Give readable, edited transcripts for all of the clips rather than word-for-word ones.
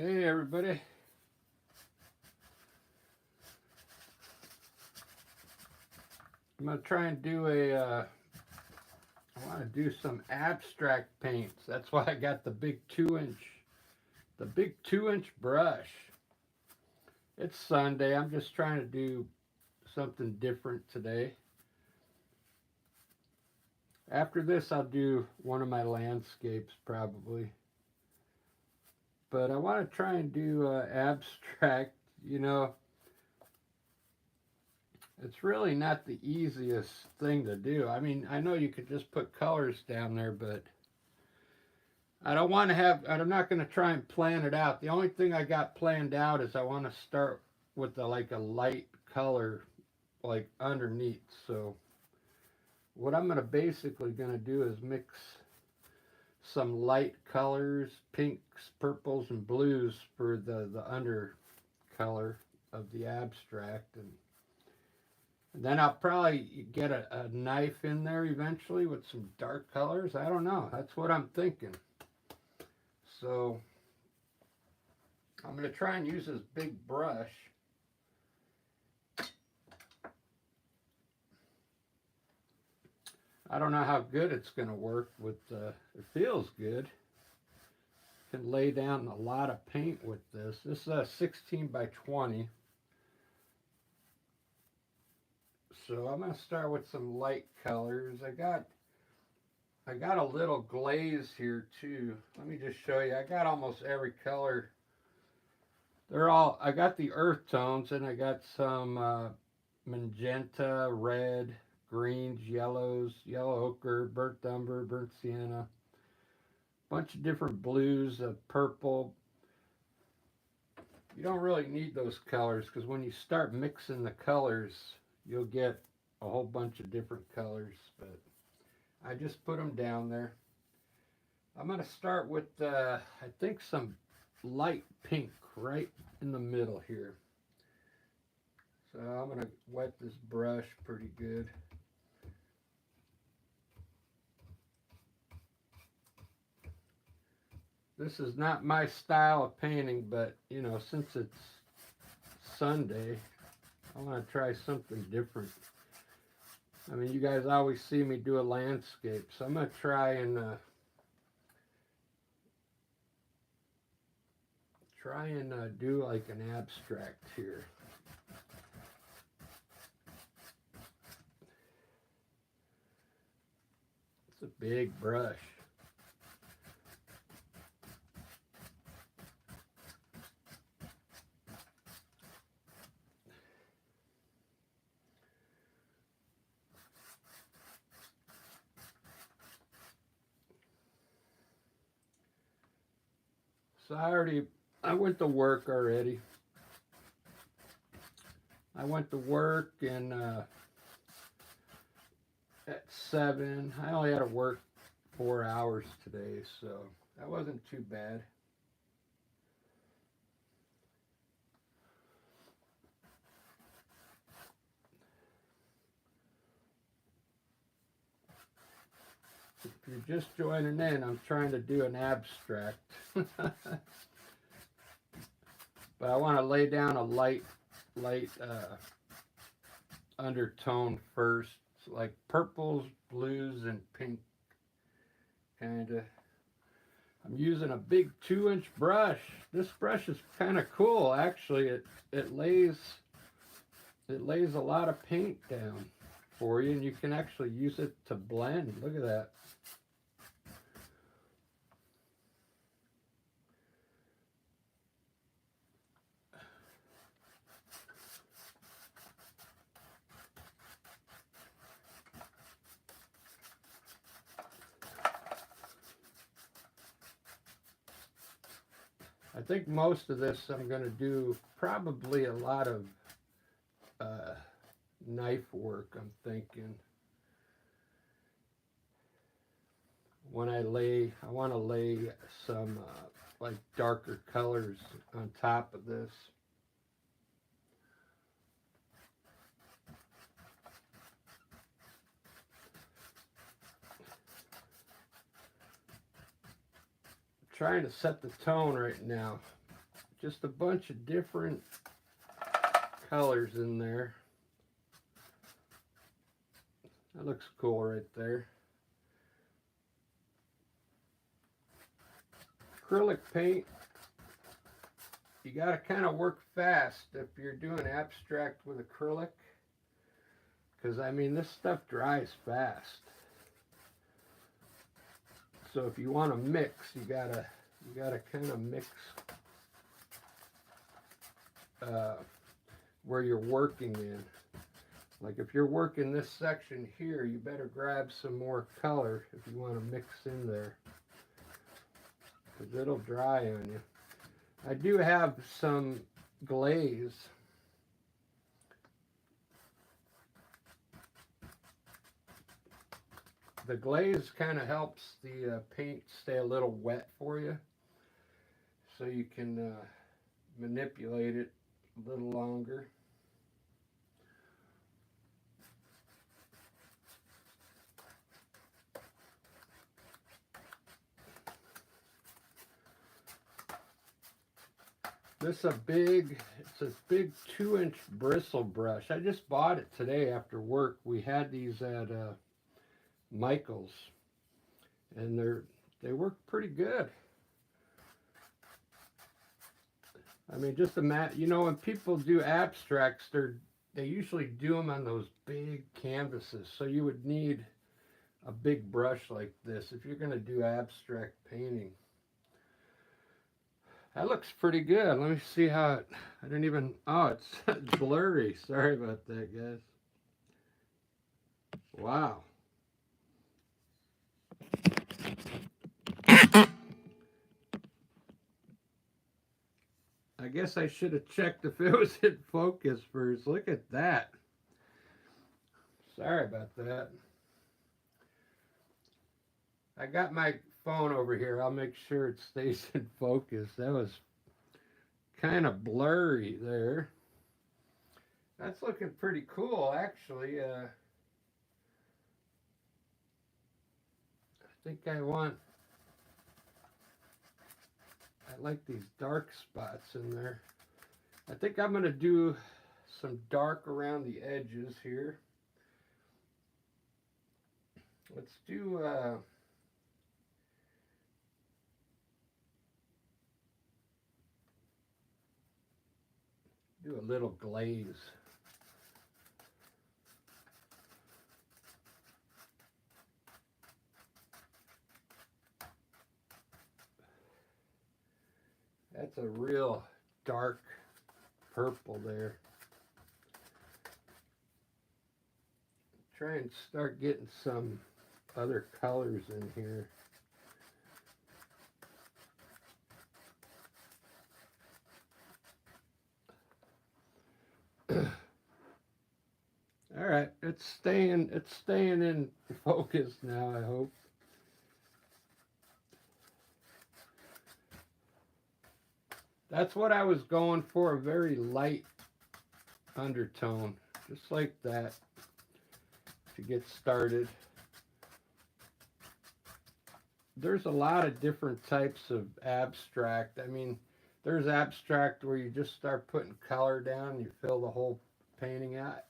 Hey everybody. I'm going to try and do I want to do some abstract paints. That's why I got the big 2-inch brush. It's Sunday. I'm just trying to do something different today. After this, I'll do one of my landscapes probably. But I want to try and do abstract, you know. It's really not the easiest thing to do. I mean, I know you could just put colors down there, but I don't want to have, I'm not going to try and plan it out. The only thing I got planned out is I want to start with like a light color like underneath. So what I'm going to basically going to do is mix some light colors, pinks, purples, and blues for the under color of the abstract. And then I'll probably get a knife in there eventually with some dark colors. I don't know. That's what I'm thinking. So I'm going to try and use this big brush. I don't know how good it's going to work with, it feels good. Can lay down a lot of paint with this. This is a 16 by 20. So I'm going to start with some light colors. I got a little glaze here too. Let me just show you. I got almost every color. I got the earth tones, and I got some magenta, red, greens, yellows, yellow ochre, burnt umber, burnt sienna. Bunch of different blues, purple. You don't really need those colors because when you start mixing the colors, you'll get a whole bunch of different colors. But I just put them down there. I'm going to start with, I think, some light pink right in the middle here. So I'm going to wet this brush pretty good. This is not my style of painting, but you know, since it's Sunday, I want to try something different. I mean, you guys always see me do a landscape, so I'm going to try and do like an abstract here. It's a big brush. So I went to work already. I went to work and at 7. I only had to work 4 hours today, so that wasn't too bad. If you're just joining in, I'm trying to do an abstract. But I want to lay down a light undertone first, like purples, blues, and pink, kind of. I'm using a big 2-inch brush. This brush is kind of cool, actually. It lays a lot of paint down for you, and you can actually use it to blend. Look at that. I think most of this I'm going to do probably a lot of knife work, I'm thinking. When I want to lay some like darker colors on top of this. Trying to set the tone right now. just a bunch of different colors in there. That looks cool right there. Acrylic paint, you got to kind of work fast if you're doing abstract with acrylic, because I mean this stuff dries fast. So if you want to mix, you gotta kind of mix where you're working in. Like if you're working this section here, you better grab some more color if you want to mix in there, because it'll dry on you. I do have some glaze. The glaze kind of helps the paint stay a little wet for you, so you can manipulate it a little longer. It's a big 2-inch bristle brush. I just bought it today after work. We had these at Michael's, and they work pretty good. I mean, just imagine, you know, when people do abstracts, they usually do them on those big canvases. So you would need a big brush like this if you're going to do abstract painting. That looks pretty good. Let me see how it, I didn't even, oh, it's blurry. Sorry about that, guys. Wow. I guess I should have checked if it was in focus first. Look at that. Sorry about that. I got my phone over here. I'll make sure it stays in focus. That was kind of blurry there. That's looking pretty cool, actually. I think I like these dark spots in there. I think I'm going to do some dark around the edges here. Let's do a little glaze. That's a real dark purple there. Try and start getting some other colors in here. All right, it's staying in focus now, I hope. That's what I was going for, a very light undertone, just like that, to get started. There's a lot of different types of abstract. I mean, there's abstract where you just start putting color down and you fill the whole painting out.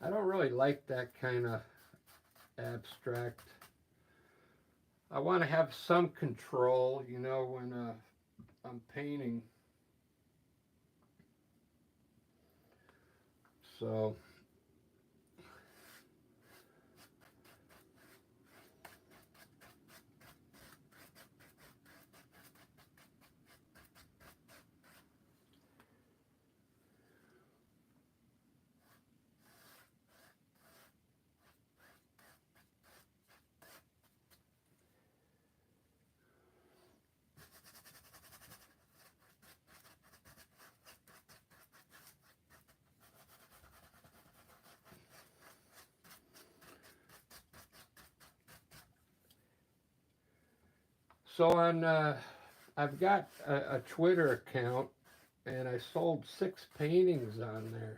I don't really like that kind of abstract. I want to have some control, you know, when I'm painting. So on, I've got a Twitter account, and I sold 6 paintings on there.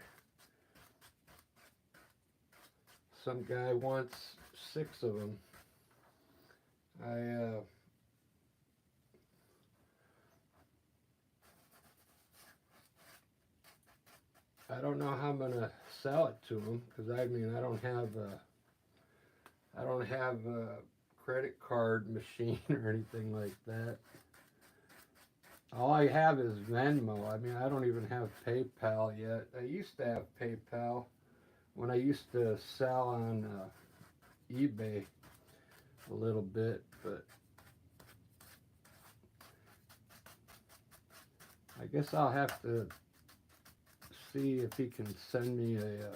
Some guy wants 6 of them. I don't know how I'm gonna sell it to them because I mean I don't have a credit card machine or anything like that. All I have is Venmo. I mean, I don't even have PayPal yet. I used to have PayPal when I used to sell on eBay a little bit, but I guess I'll have to see if he can send me a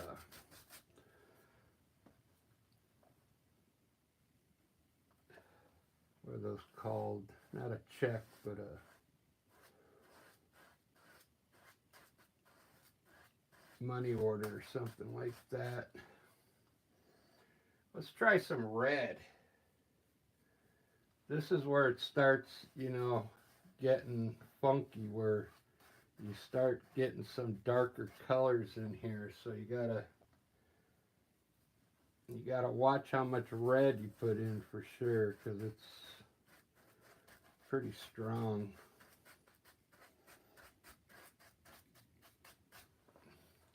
what are those called? Not a check, but a money order or something like that. Let's try some red. This is where it starts, you know, getting funky, where you start getting some darker colors in here. So you gotta watch how much red you put in for sure, because it's pretty strong.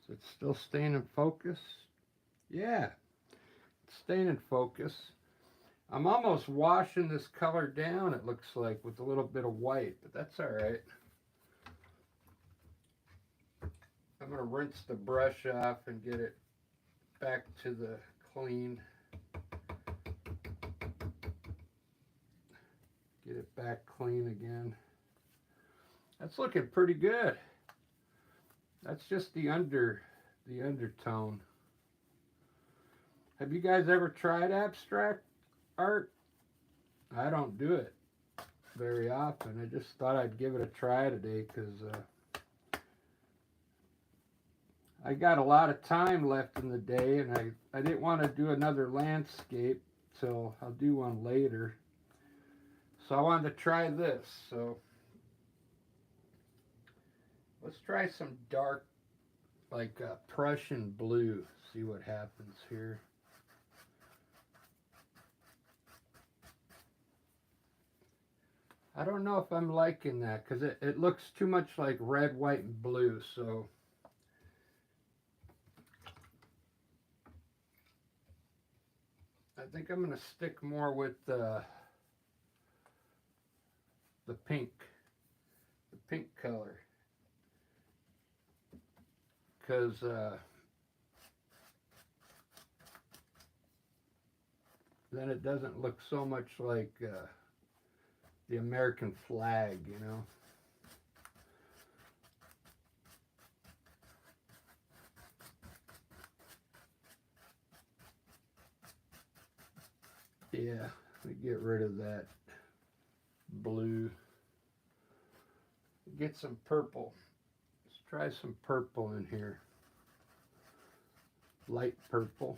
Is it still staying in focus? Yeah, it's staying in focus. I'm almost washing this color down, it looks like, with a little bit of white, but that's all right. I'm going to rinse the brush off and get it back to the clean. Get it back clean again. That's looking pretty good. That's just the undertone. Have you guys ever tried abstract art? I don't do it very often. I just thought I'd give it a try today because I got a lot of time left in the day, and I didn't want to do another landscape, so I'll do one later. So I wanted to try this. So let's try some dark, like Prussian blue. See what happens here. I don't know if I'm liking that because it looks too much like red, white, and blue. So I think I'm going to stick more with the pink color, because then it doesn't look so much like the American flag, you know. Yeah, let me get rid of that blue. Get some purple. Let's try some purple in here. Light purple.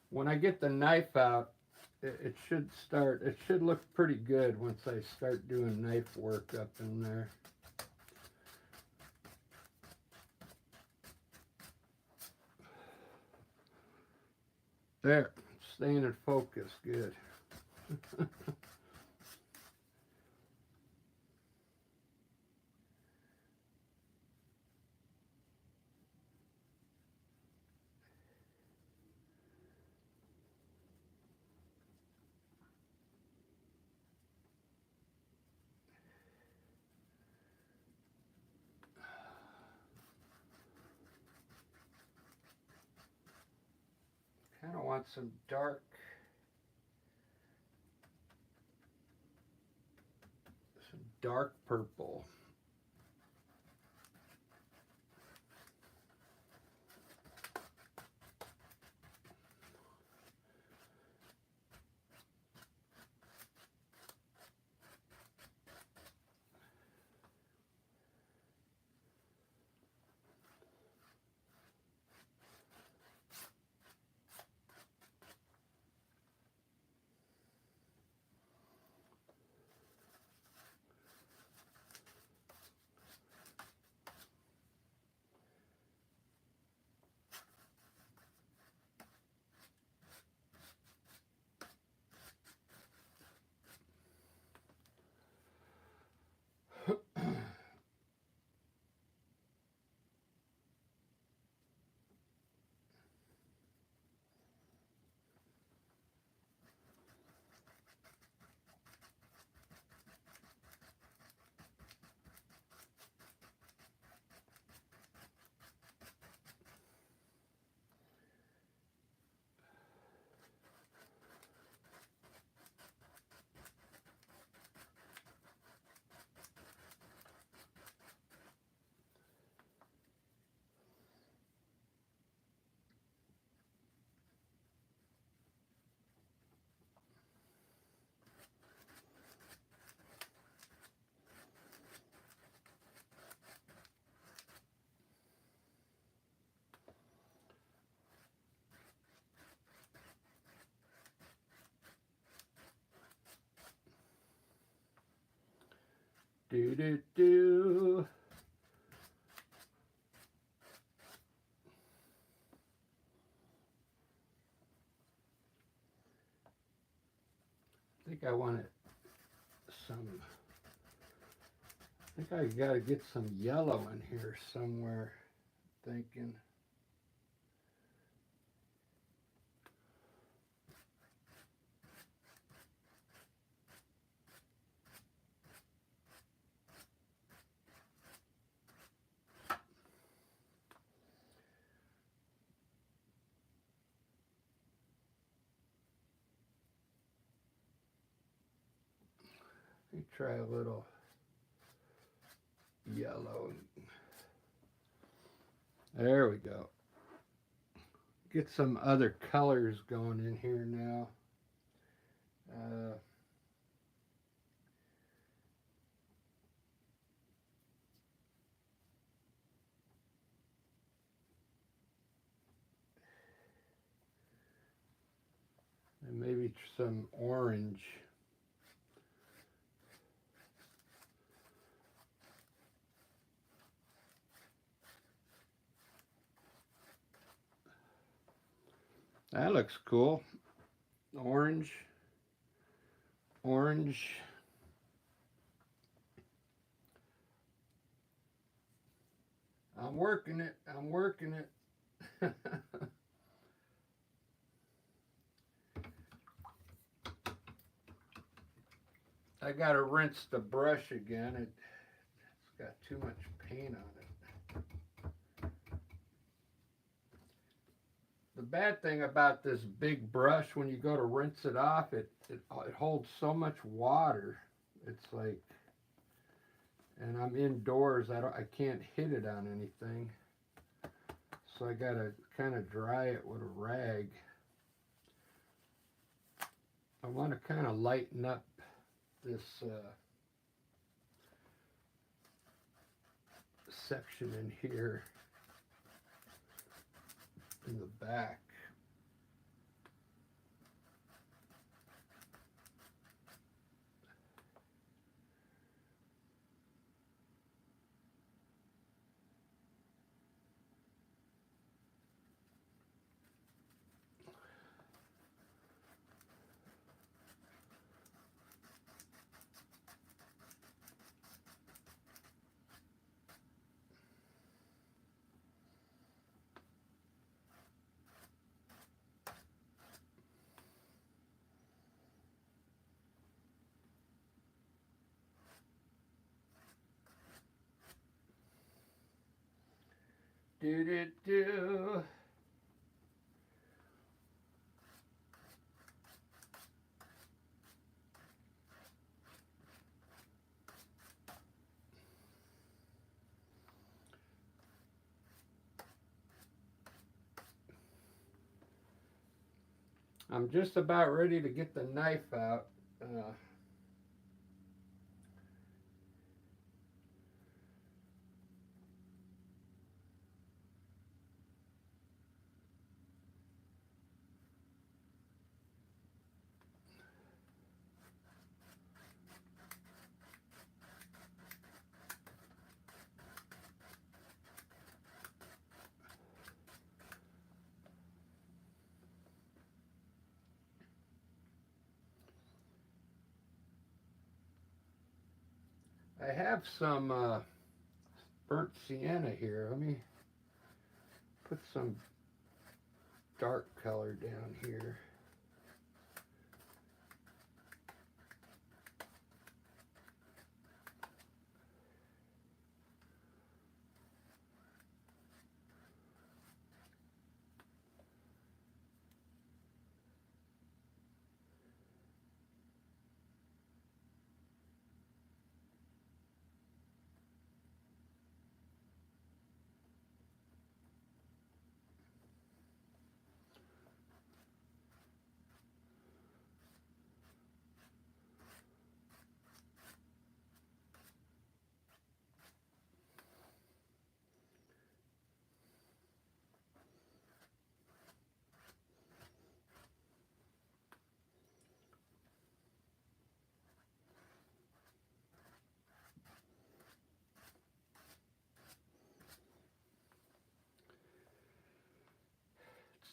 When I get the knife out, it should look pretty good once I start doing knife work up in there. There, staying in focus, good. Kind of want some dark purple. Do do do. I think I want some. I think I gotta get some yellow in here somewhere. Thinking. Let me try a little yellow. There we go. Get some other colors going in here now. And maybe some orange. That looks cool. Orange. Orange. I'm working it. I'm working it. I gotta rinse the brush again. It's got too much paint on it. The bad thing about this big brush, when you go to rinse it off, it holds so much water. It's like, and I'm indoors. I can't hit it on anything. So I gotta kind of dry it with a rag. I want to kind of lighten up this section in here in the back. Do do do. I'm just about ready to get the knife out. I have some burnt sienna here. Let me put some dark color down here.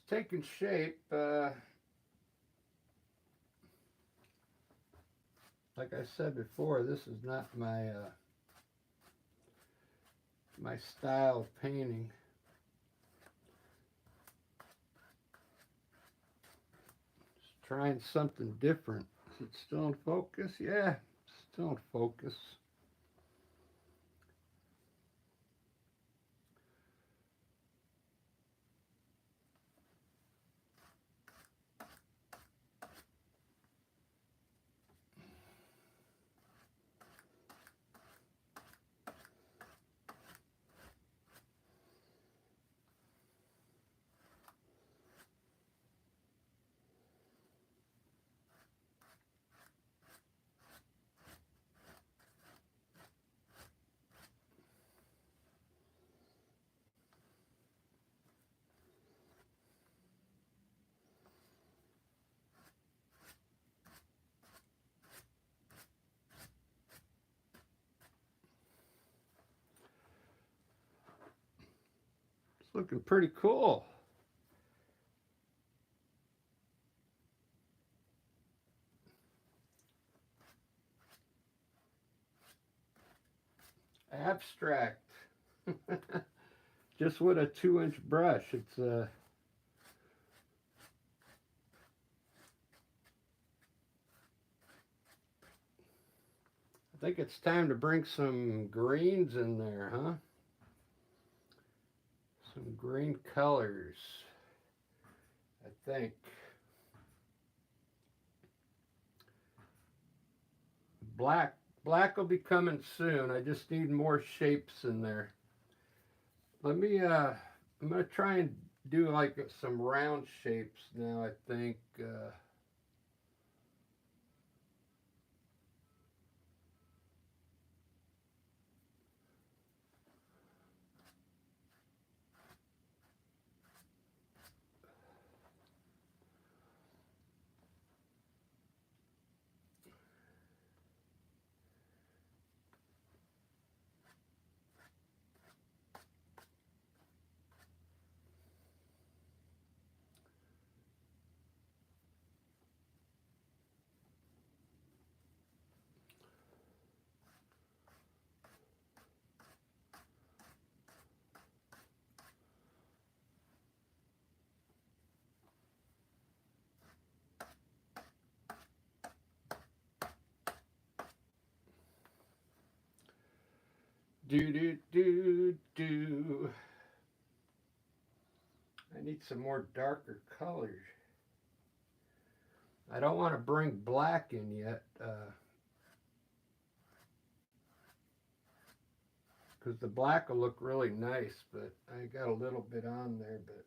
taking shape. Like I said before, this is not my my style of painting. Just trying something different. Is it still in focus? Yeah, still in focus. It's looking pretty cool. Abstract. Just with a 2-inch brush. It's I think it's time to bring some greens in there, huh? Some green colors, I think. Black. Black will be coming soon. I just need more shapes in there. Let me, I'm going to try and do like some round shapes now, I think. Do, do, do, do. I need some more darker colors. I don't want to bring black in yet, because the black will look really nice, but I got a little bit on there, but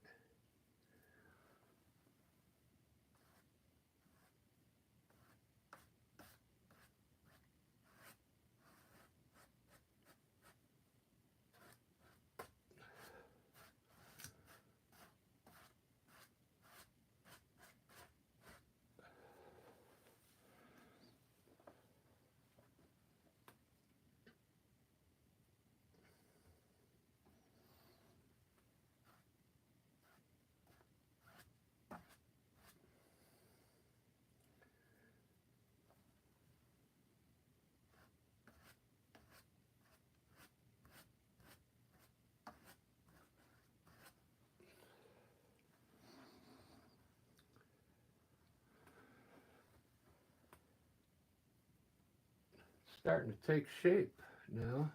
starting to take shape now.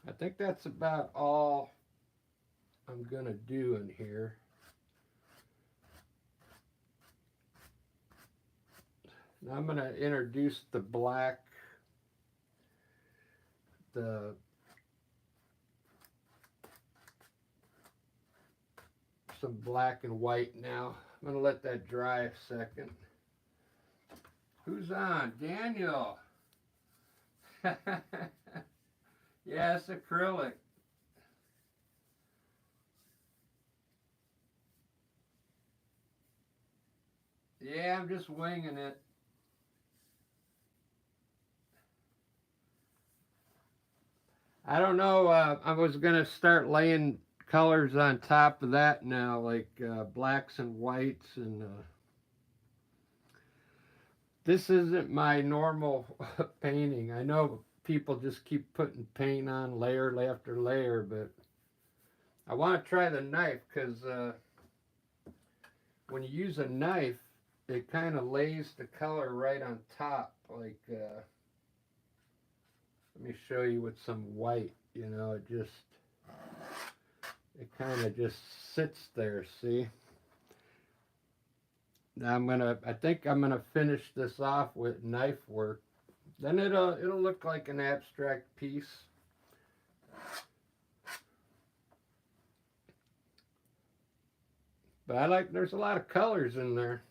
I think that's about all I'm going to do in here. Now I'm going to introduce the black, the some black and white now. I'm going to let that dry a second. Who's on? Daniel. Yes, acrylic. Yeah, I'm just winging it. I don't know. I was gonna start laying colors on top of that now, like blacks and whites, and this isn't my normal painting. I know people just keep putting paint on layer after layer, but I want to try the knife because when you use a knife, it kind of lays the color right on top. Like, let me show you with some white. You know, it kind of just sits there. See. Now I think I'm gonna finish this off with knife work. Then it'll look like an abstract piece. But there's a lot of colors in there.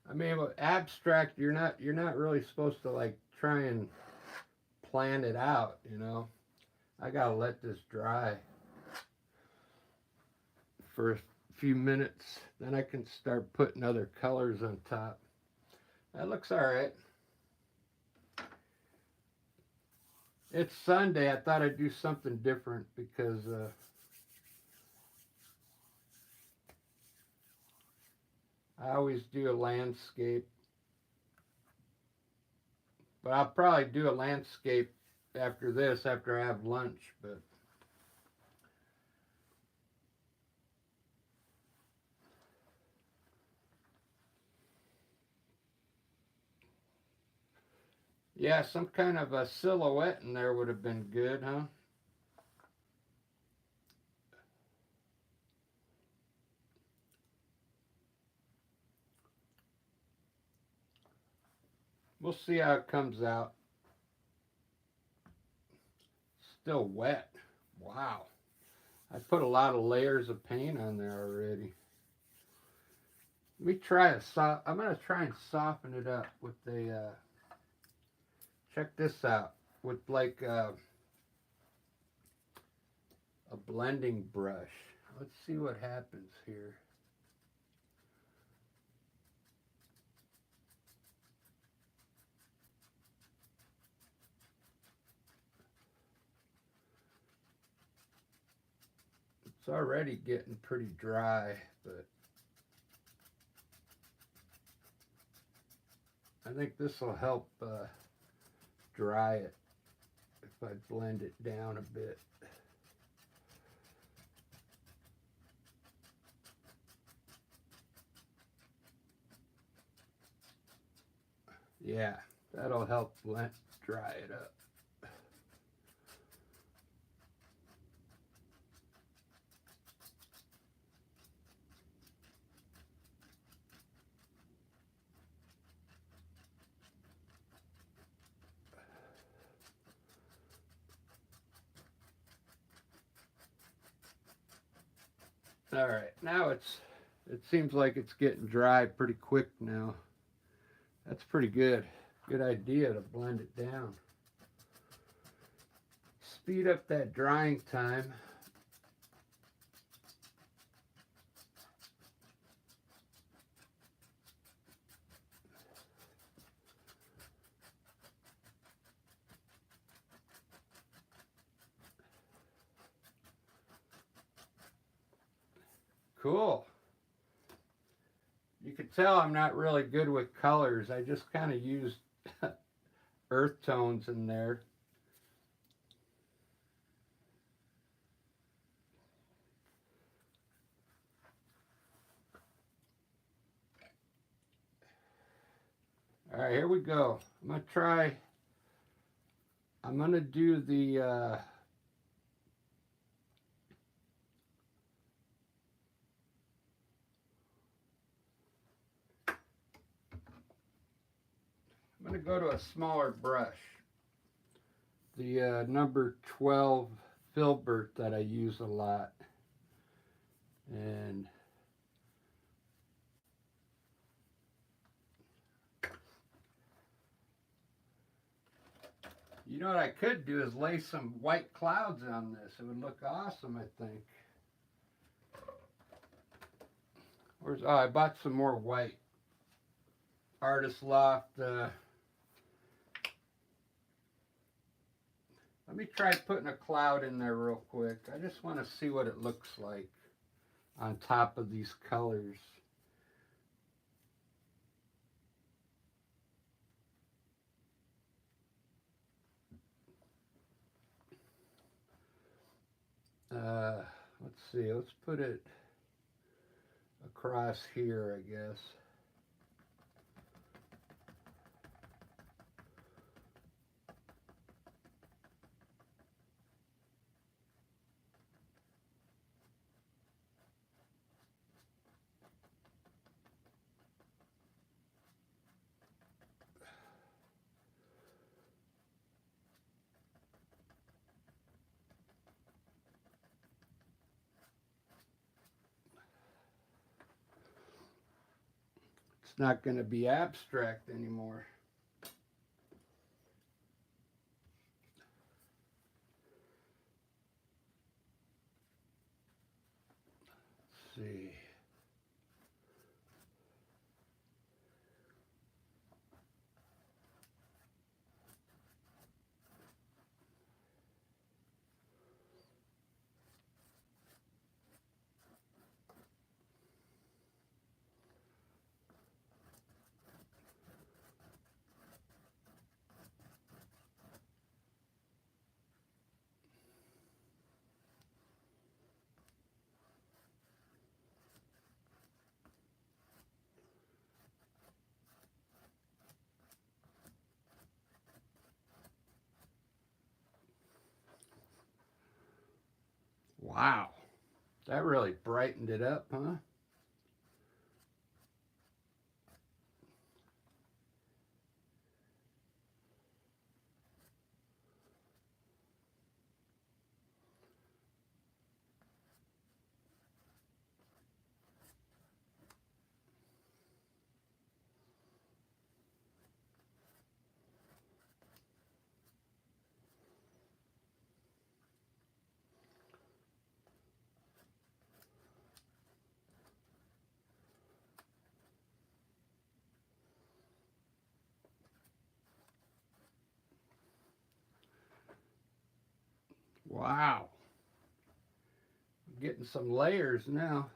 I mean, with abstract, you're not really supposed to like try and plan it out, you know. I gotta let this dry for a few minutes, then I can start putting other colors on top. That looks all right. It's Sunday. I thought I'd do something different because I always do a landscape. But I'll probably do a landscape after this, after I have lunch. But yeah, some kind of a silhouette in there would have been good, huh? We'll see how it comes out. Still wet. Wow. I put a lot of layers of paint on there already. Let me try I'm gonna try and soften it up with the. Check this out with like a blending brush. Let's see what happens here. It's already getting pretty dry, but I think this will help dry it if I blend it down a bit. Yeah, that'll help dry it up. All right, now it seems like it's getting dry pretty quick now. That's pretty good. Good idea to blend it down. Speed up that drying time. Cool. You can tell I'm not really good with colors. I just kind of used earth tones in there. All right, here we go. I'm gonna do the I'm gonna go to a smaller brush. The number 12 filbert that I use a lot. And you know what I could do is lay some white clouds on this. It would look awesome, I think. Oh, I bought some more white. Artist Loft. Let me try putting a cloud in there real quick. I just want to see what it looks like on top of these colors. Let's see, let's put it across here, I guess. It's not going to be abstract anymore. Let's see. Wow, that really brightened it up, huh? Wow, I'm getting some layers now.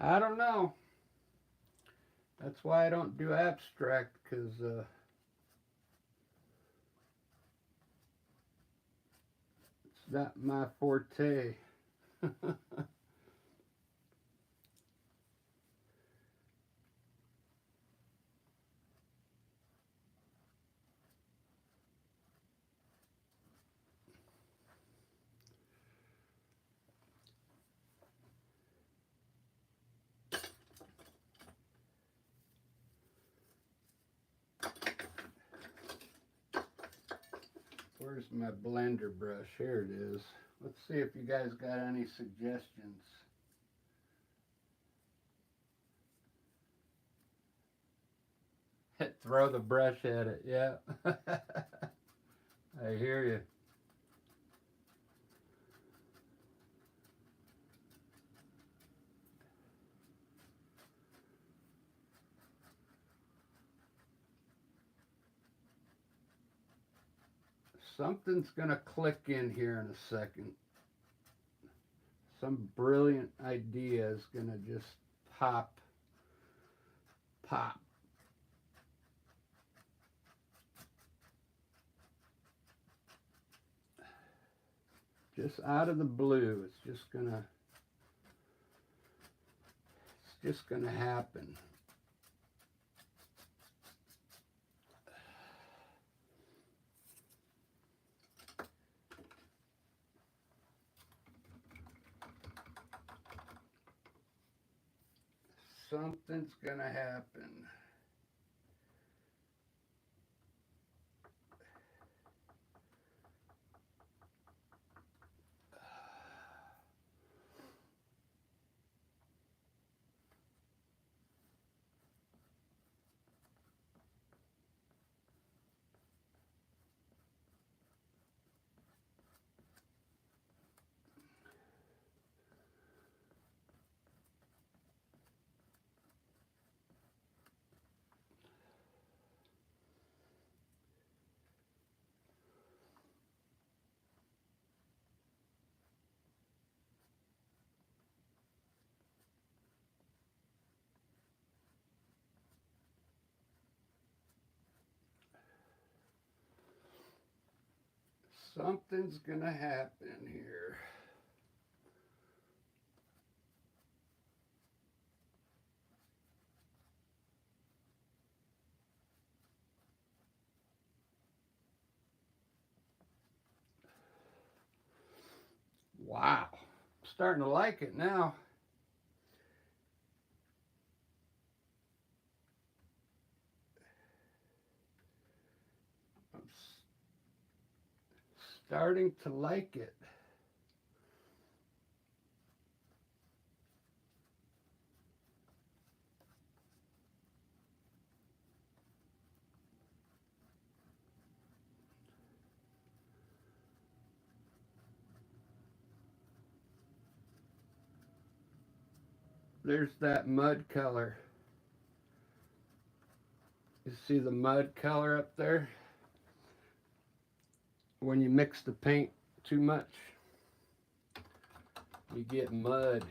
I don't know. That's why I don't do abstract, because it's not my forte. Where's my blender brush? Here it is. Let's see if you guys got any suggestions. Throw the brush at it, yeah. I hear you. Something's gonna click in here in a second. Some brilliant idea is gonna just pop. Just out of the blue. It's just gonna happen. Something's gonna happen. Something's gonna happen here. Wow. I'm starting to like it now. I'm starting to like it. There's that mud color. You see the mud color up there? When you mix the paint too much, you get mud.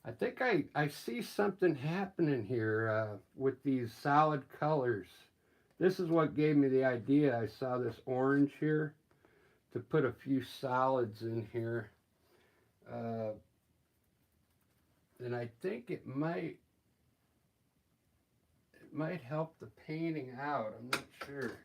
I think I see something happening here with these solid colors. This is what gave me the idea. I saw this orange here to put a few solids in here. And I think it might help the painting out. I'm not sure.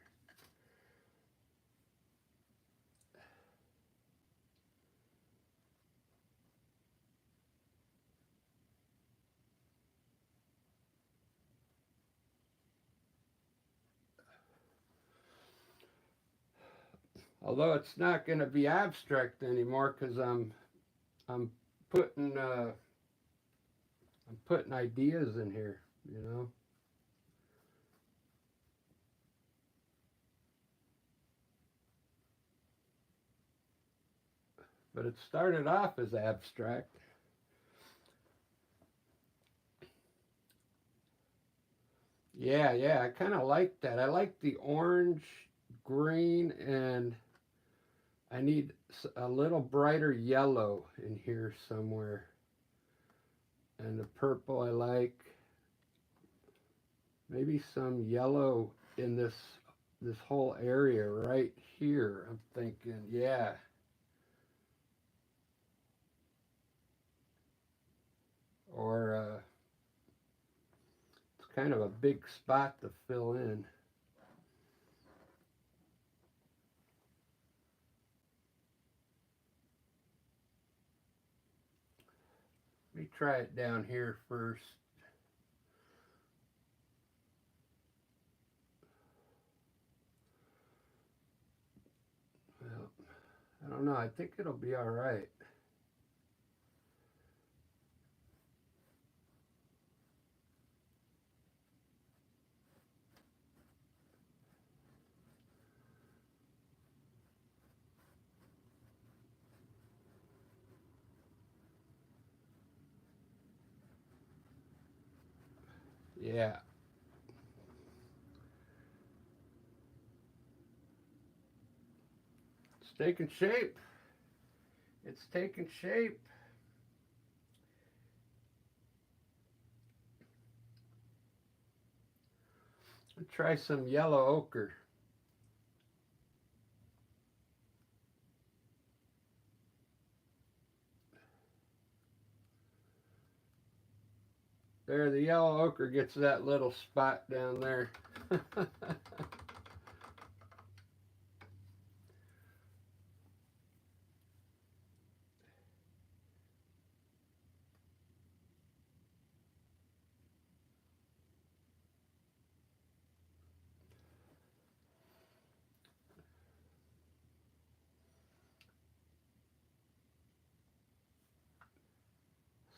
Although it's not going to be abstract anymore because I'm putting ideas in here, you know. But it started off as abstract. Yeah, I kind of like that. I like the orange, green, and I need a little brighter yellow in here somewhere. And the purple I like. Maybe some yellow in this whole area right here. I'm thinking, yeah. Or it's kind of a big spot to fill in. Let me try it down here first. Well, I don't know. I think it'll be all right. Yeah. It's taking shape. It's taking shape. Let's try some yellow ochre. There, the yellow ochre gets that little spot down there.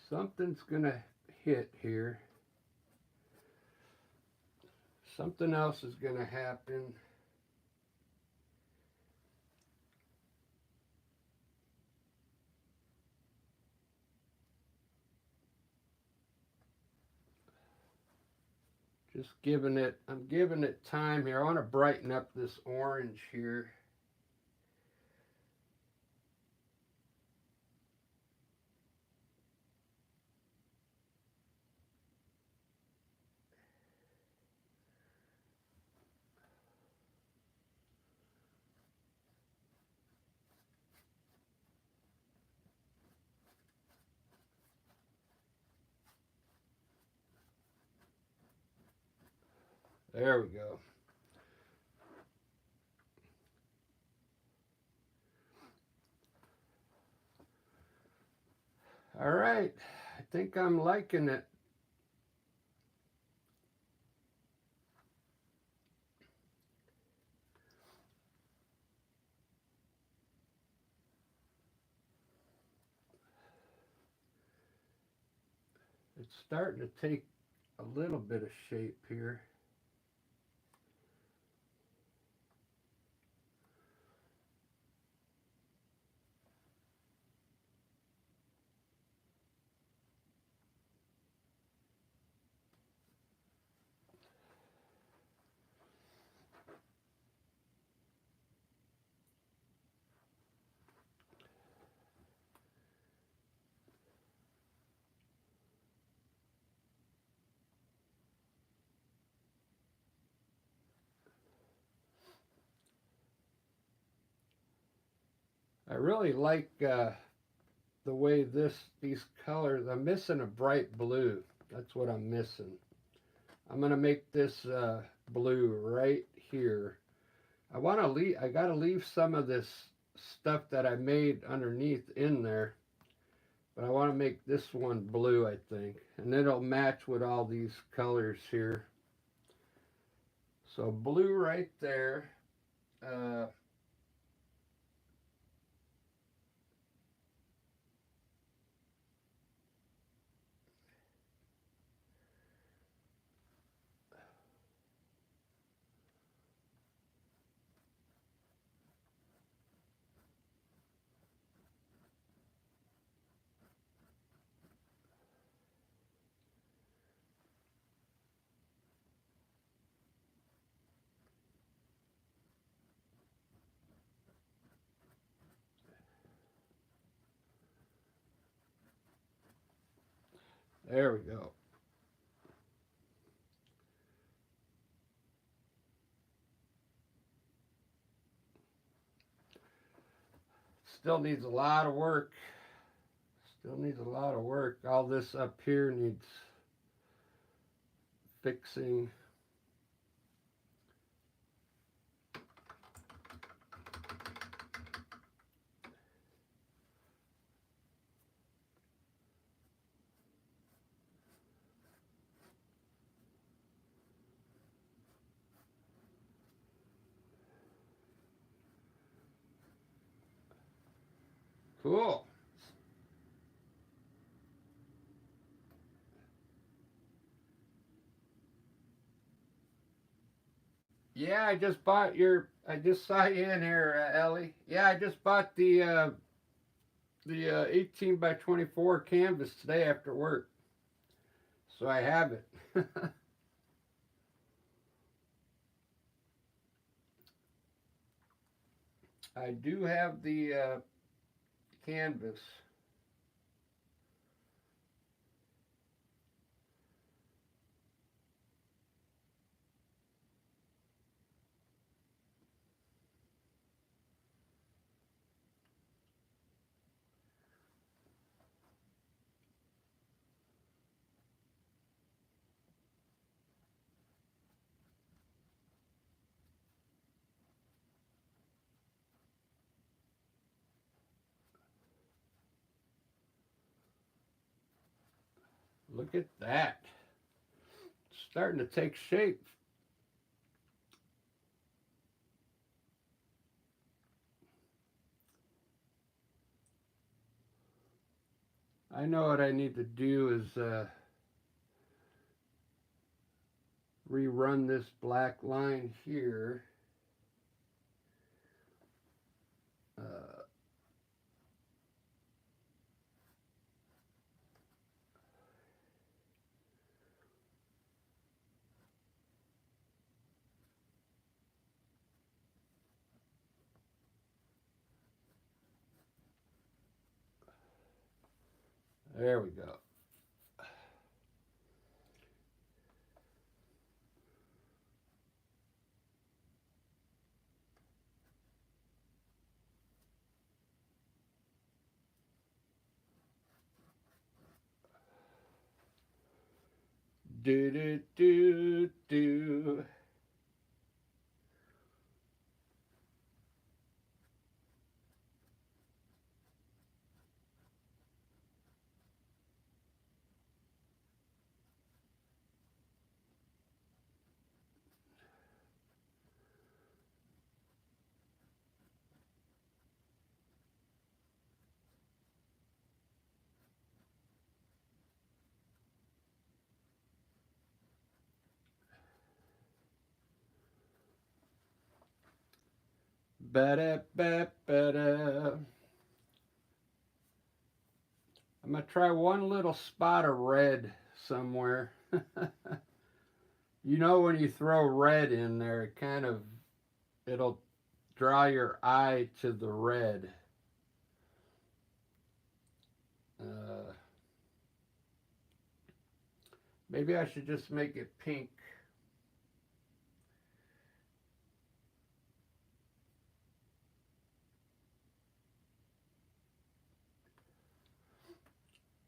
Something's gonna hit here. Something else is gonna happen. Just giving it, I'm giving it time here. I want to brighten up this orange here. There we go. All right, I think I'm liking it. It's starting to take a little bit of shape here. I really like the way these colors. I'm missing a bright blue. That's what I'm missing. I'm gonna make this blue right here. I want to leave. I gotta leave some of this stuff that I made underneath in there, but I want to make this one blue, I think, and it'll match with all these colors here. So blue right there. Uh, there we go. Still needs a lot of work. Still needs a lot of work. All this up here needs fixing. Cool. Yeah, I just saw you in here, Ellie. Yeah, I just bought the 18 by 24 canvas today after work. So I have it. I do have the canvas. Look at that. It's starting to take shape. I know what I need to do is rerun this black line here. Uh, there we go. Do do do do. Ba-da, ba-da. I'm going to try one little spot of red somewhere. You know, when you throw red in there, it kind of, it'll draw your eye to the red. Uh, Maybe I should just make it pink.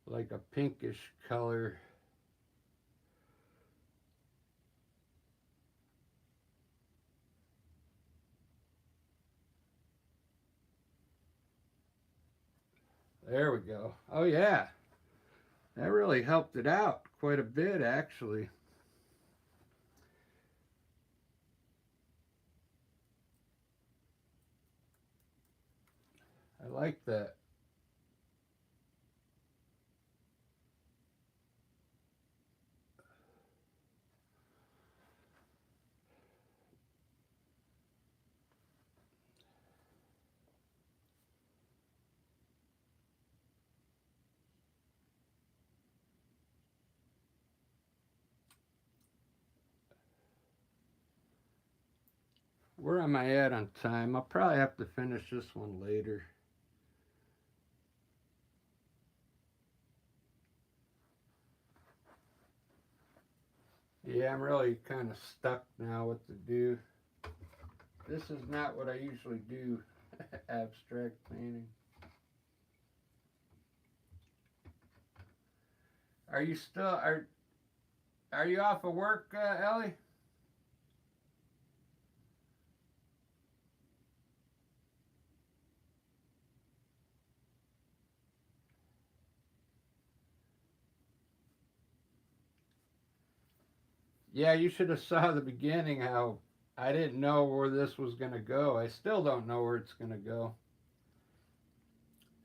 Like a pinkish color. There we go. Oh yeah, that really helped it out quite a bit actually. I like that. Where am I at on time? I'll probably have to finish this one later. Yeah, I'm really kind of stuck now what to do. This is not what I usually do, abstract painting. Are you still are you off of work, Ellie? Yeah, you should have saw the beginning how I didn't know where this was going to go. I still don't know where it's going to go.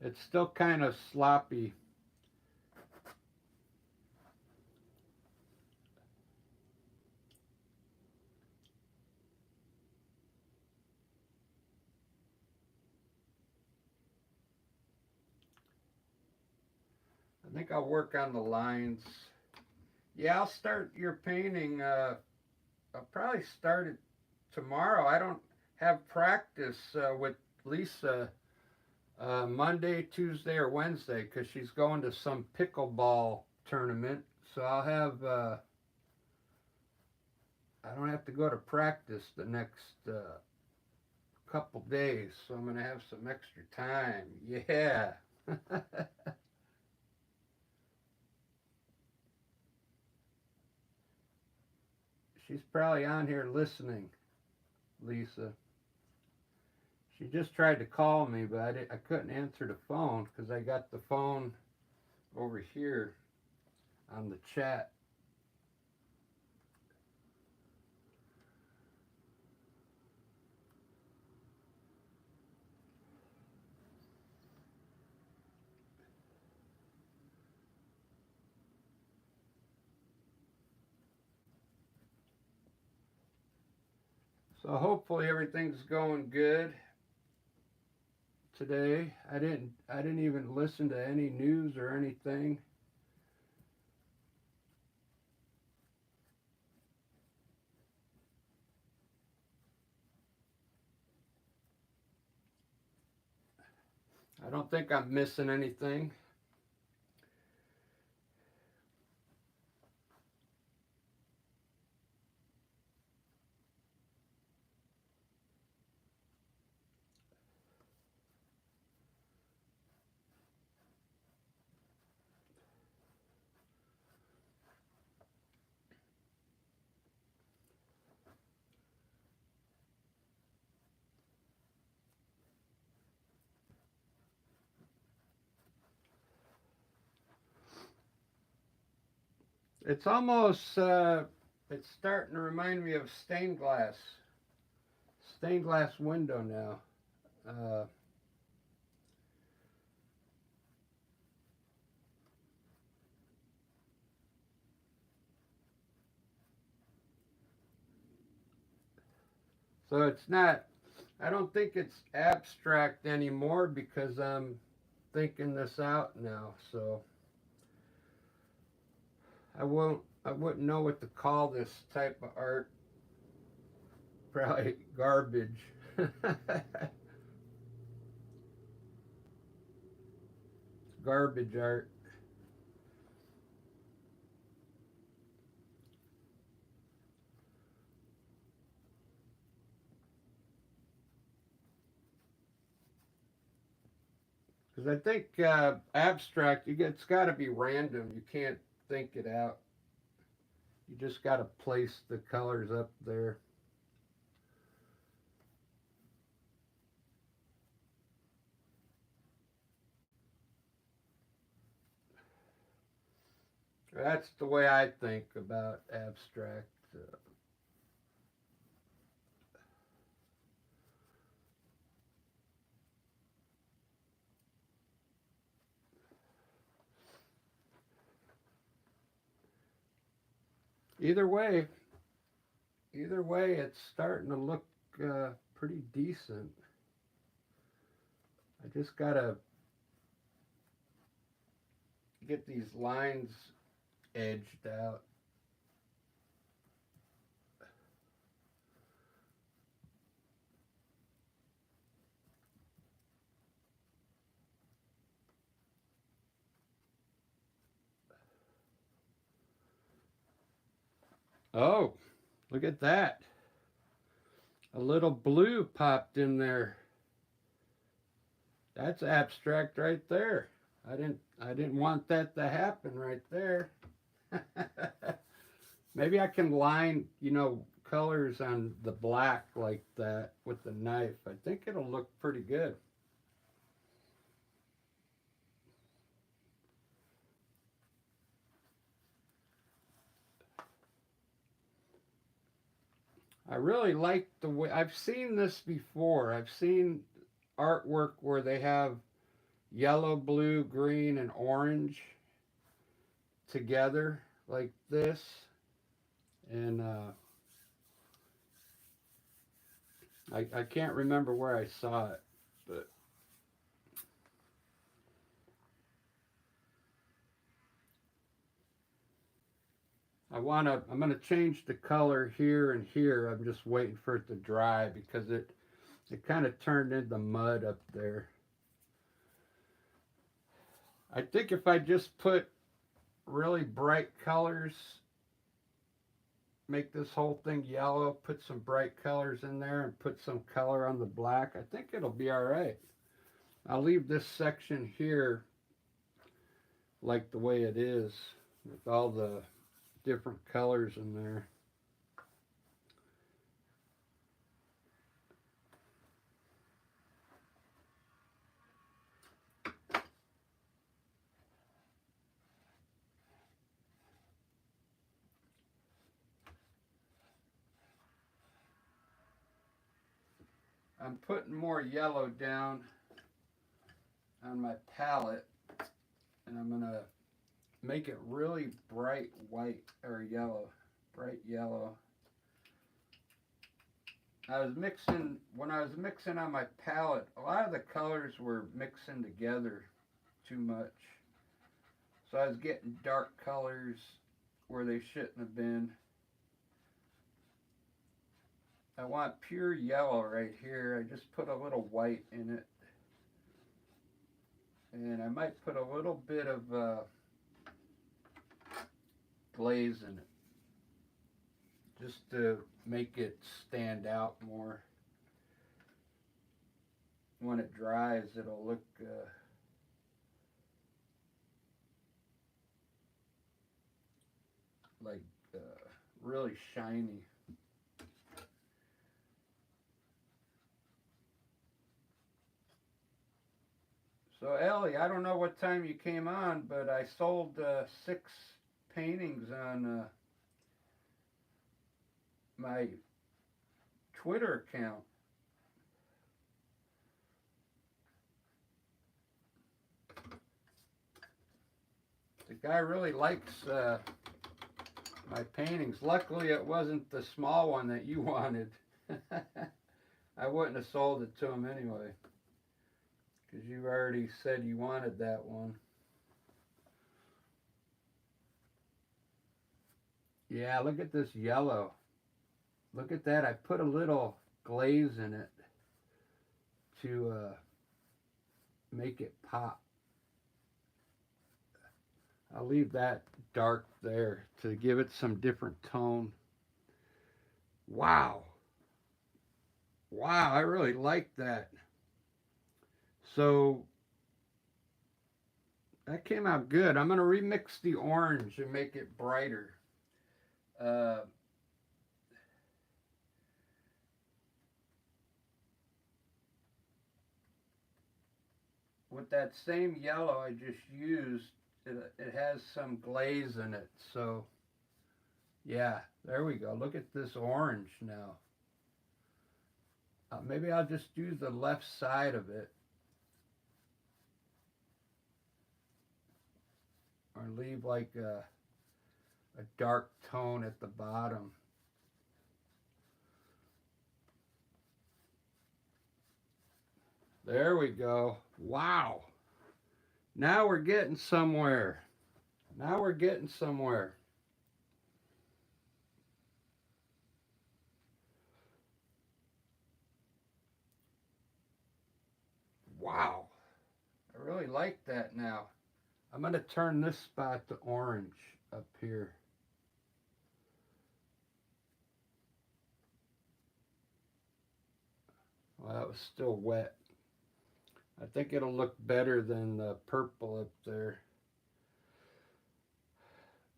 It's still kind of sloppy. I think I'll work on the lines. Yeah, I'll start your painting. I'll probably start it tomorrow. I don't have practice with Lisa Monday, Tuesday, or Wednesday because she's going to some pickleball tournament. So I don't have to go to practice the next couple days. So I'm gonna have some extra time. Yeah. She's probably on here listening, Lisa. She just tried to call me, but I couldn't answer the phone because I got the phone over here on the chat. So hopefully everything's going good today. I didn't even listen to any news or anything. I don't think I'm missing anything. It's almost it's starting to remind me of stained glass window now. Uh, so it's not. I don't think it's abstract anymore because I'm thinking this out now. So I won't. I wouldn't know what to call this type of art. Probably garbage. Garbage art. Because I think abstract, it's got to be random. You can't think it out. You just got to place the colors up there. That's the way I think about abstract. Either way, either way, it's starting to look pretty decent. I just gotta get these lines edged out. Oh, look at that. A little blue popped in there. That's abstract right there. I didn't want that to happen right there. Maybe I can line, colors on the black like that with the knife. I think it'll look pretty good. I really like the way I've seen this before. I've seen artwork where they have yellow, blue, green, and orange together like this. And I can't remember where I saw it, but I'm gonna change the color here and here. I'm just waiting for it to dry because It kind of turned into mud up there. I think if I just put really bright colors, make this whole thing yellow, put some bright colors in there, and put some color on the black, I think it'll be all right. I'll leave this section here like the way it is with all the different colors in there. I'm putting more yellow down on my palette, and I'm gonna make it really bright white or yellow, bright yellow. When I was mixing on my palette, a lot of the colors were mixing together too much. So I was getting dark colors where they shouldn't have been. I want pure yellow right here. I just put a little white in it. And I might put a little bit of glaze in it, just to make it stand out more. When it dries, it'll look like really shiny. So Ellie, I don't know what time you came on, but I sold 6 paintings on my Twitter account. The guy really likes my paintings. Luckily, it wasn't the small one that you wanted. I wouldn't have sold it to him anyway, because you already said you wanted that one. Yeah, look at this yellow. Look at that. I put a little glaze in it to make it pop. I'll leave that dark there to give it some different tone. Wow. Wow, I really like that. So that came out good. I'm going to remix the orange and make it brighter. With that same yellow I just used, it has some glaze in it. So yeah, there we go. Look at this orange now. Maybe I'll just do the left side of it, or leave like a dark tone at the bottom. There we go. Wow. Now we're getting somewhere. Now we're getting somewhere. Wow. I really like that now. I'm going to turn this spot to orange up here. Well, that was still wet. I think it'll look better than the purple up there.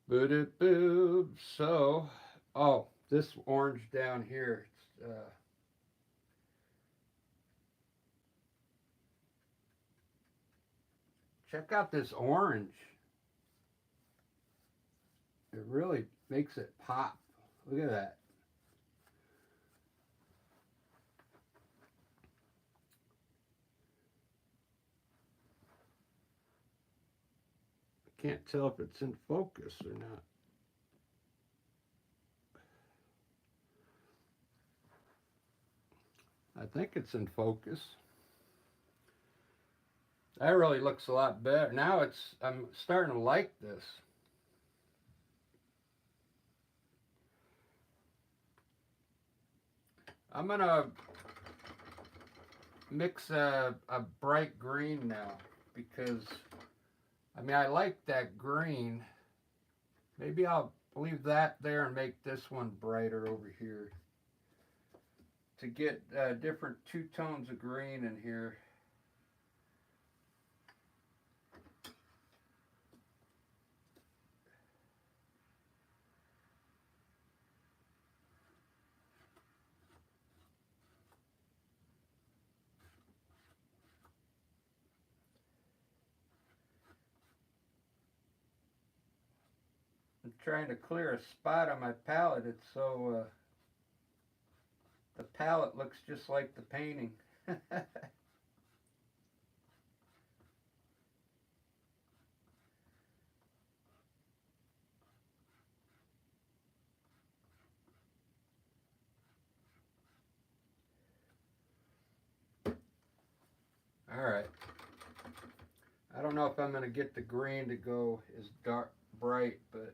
Boo-doo-boo. So, oh, this orange down here. Check out this orange. It really makes it pop. Look at that. I can't tell if it's in focus or not. I think it's in focus. That really looks a lot better. Now I'm starting to like this. I'm gonna mix a bright green now, because I mean, I like that green. Maybe I'll leave that there and make this one brighter over here to get different two tones of green in here. I'm trying to clear a spot on my palette. It's so the palette looks just like the painting. All right. I don't know if I'm going to get the green to go as dark, bright, but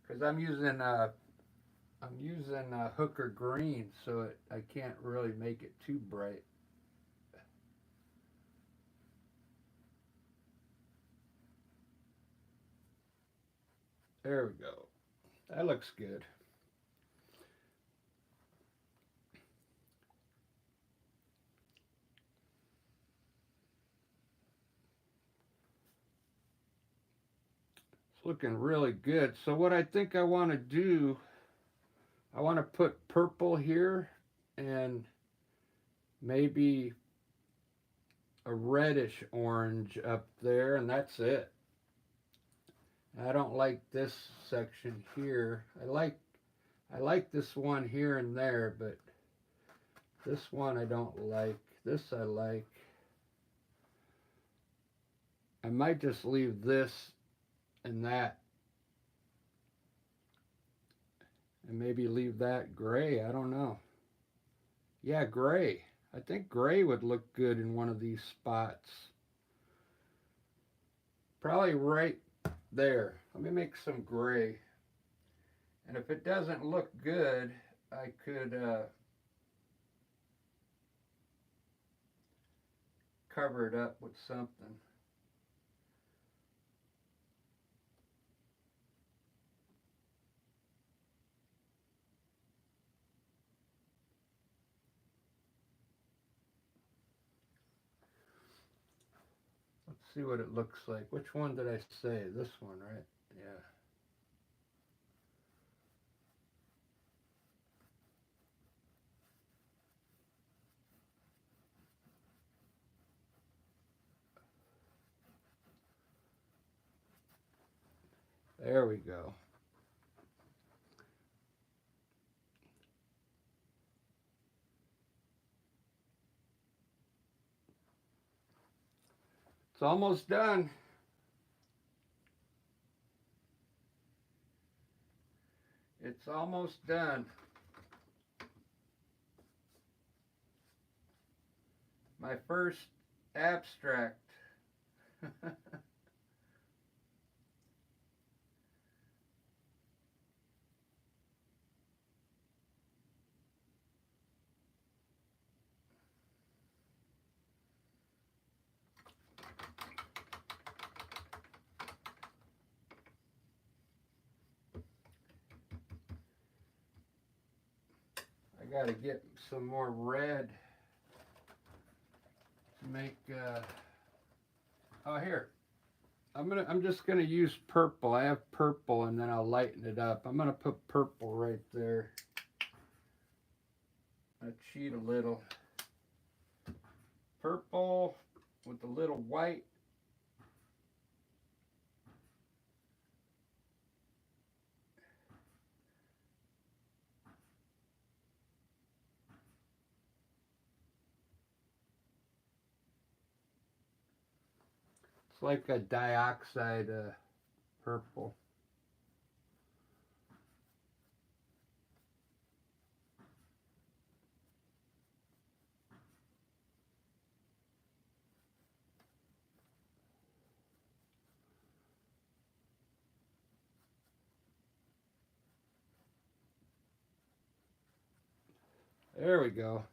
because I'm using hooker green, so I can't really make it too bright. There we go. That looks good. It's looking really good. So what I think I want to do, I want to put purple here and maybe a reddish orange up there, and that's it. I don't like this section here. I like this one here and there, but this one I don't like. This I like. I might just leave this and that, and maybe leave that gray. I don't know. Yeah, gray. I think gray would look good in one of these spots. Probably right there. Let me make some gray. And if it doesn't look good, I could cover it up with something. Let's see what it looks like. Which one did I say? This one, right? Yeah. There we go. It's almost done. It's almost done. My first abstract. I gotta get some more red to make oh, here. I'm just gonna use purple. I have purple, and then I'll lighten it up. I'm gonna put purple right there. I cheat a little. Purple with a little white. It's like a dioxide purple. There we go.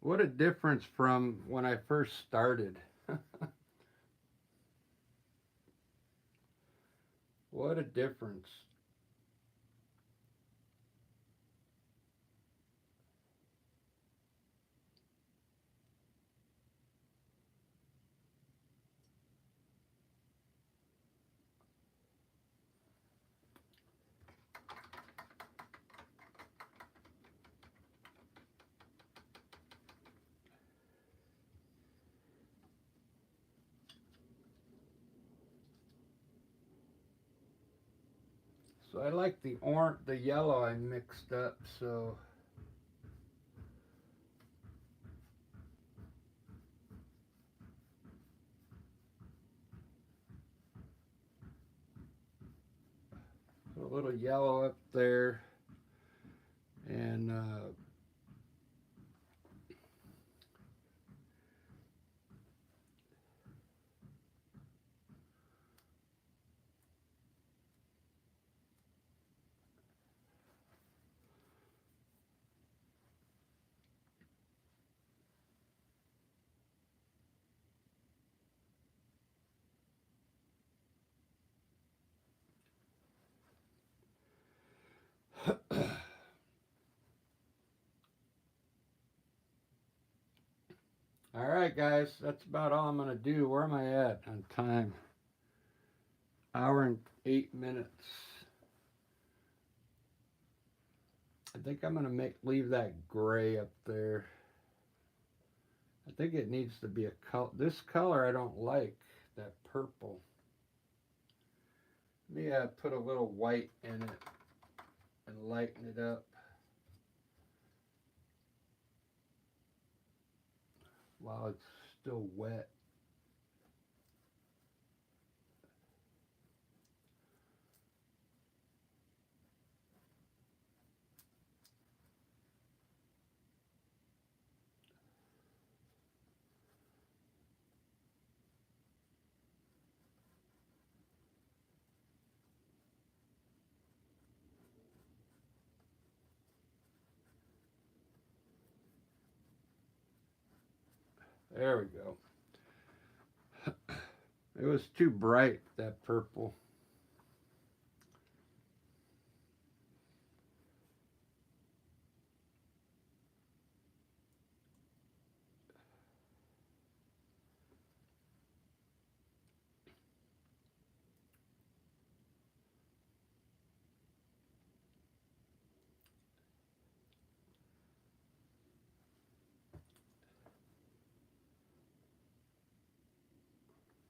What a difference from when I first started. What a difference. So I like the yellow I mixed up, so a little yellow up there, and all right, guys, that's about all I'm gonna do. Where am I at on time? Hour and 8 minutes. I think I'm gonna leave that gray up there. I think it needs to be a color. This color I don't like, that purple. Let me put a little white in it and lighten it up while it's still wet. There we go. It was too bright, that purple.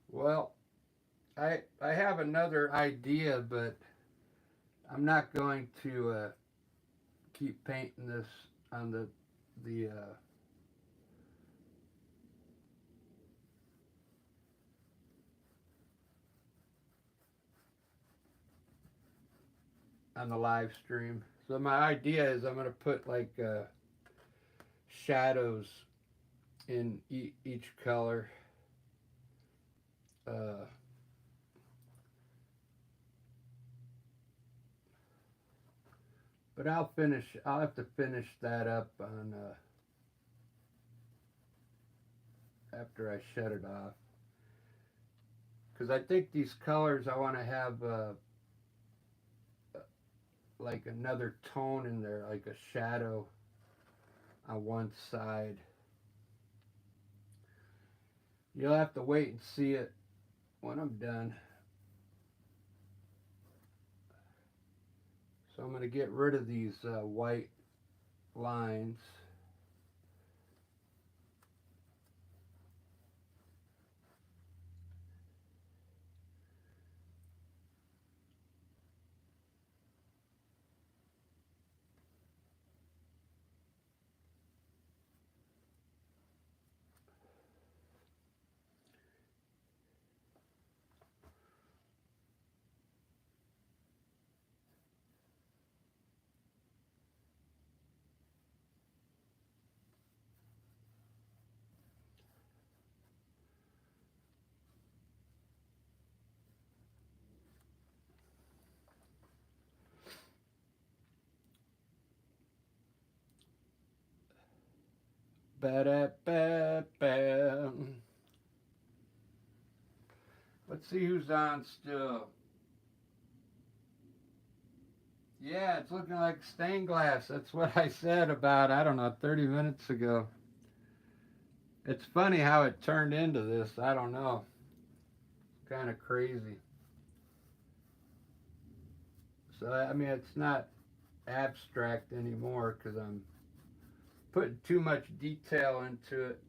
Well, I have another idea, but I'm not going to keep painting this on the on the live stream. So my idea is I'm gonna put like shadows in each color. Uh, but I'll finish. I'll have to finish that up on after I shut it off. Because I think these colors I want to have like another tone in there, like a shadow on one side. You'll have to wait and see it when I'm done. So I'm going to get rid of these white lines. Ba-da-ba-bam. Let's see who's on still. Yeah, it's looking like stained glass. That's what I said about, I don't know, 30 minutes ago. It's funny how it turned into this. I don't know. It's kind of crazy. So, I mean, it's not abstract anymore because I'm putting too much detail into it,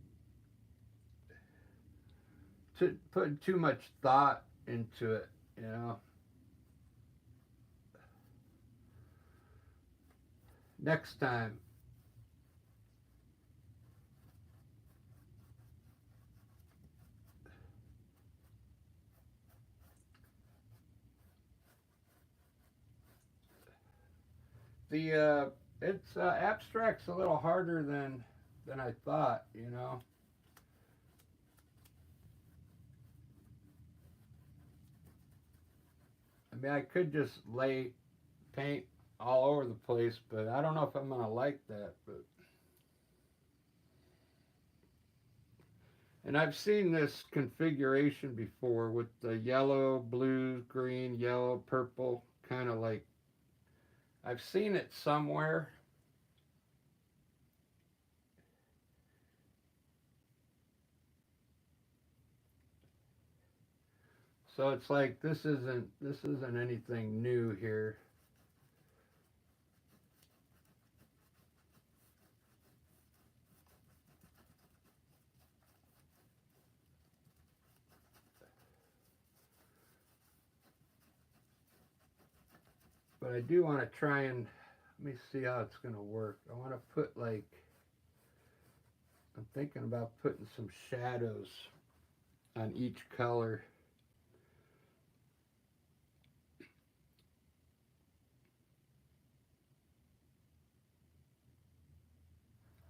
putting too much thought into it, you know. Next time. The it's abstract's a little harder than I thought, you know. I mean, I could just lay paint all over the place, but I don't know if I'm gonna like that. But and I've seen this configuration before with the yellow, blue, green, yellow, purple, kind of like I've seen it somewhere. So it's like this isn't anything new here. But I do want to try and let me see how it's gonna work. I want to put like I'm thinking about putting some shadows on each color.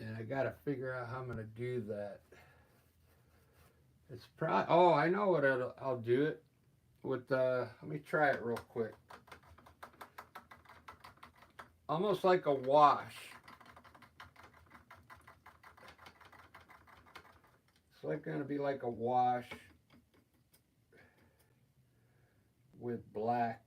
And I got to figure out how I'm going to do that. It's probably, oh, I know what I'll do it with, let me try it real quick. Almost like a wash. It's like going to be like a wash with black.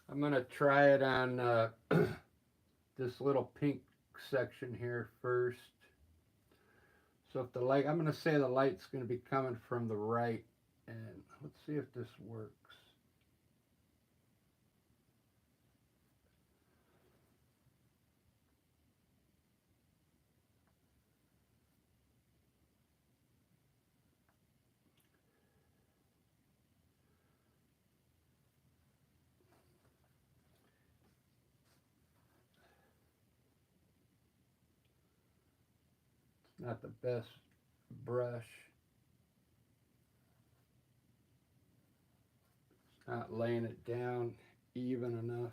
I'm going to try it on this little pink section here first. So if the light, I'm going to say the light's going to be coming from the right. And let's see if this works. It's not the best brush. It's not laying it down even enough.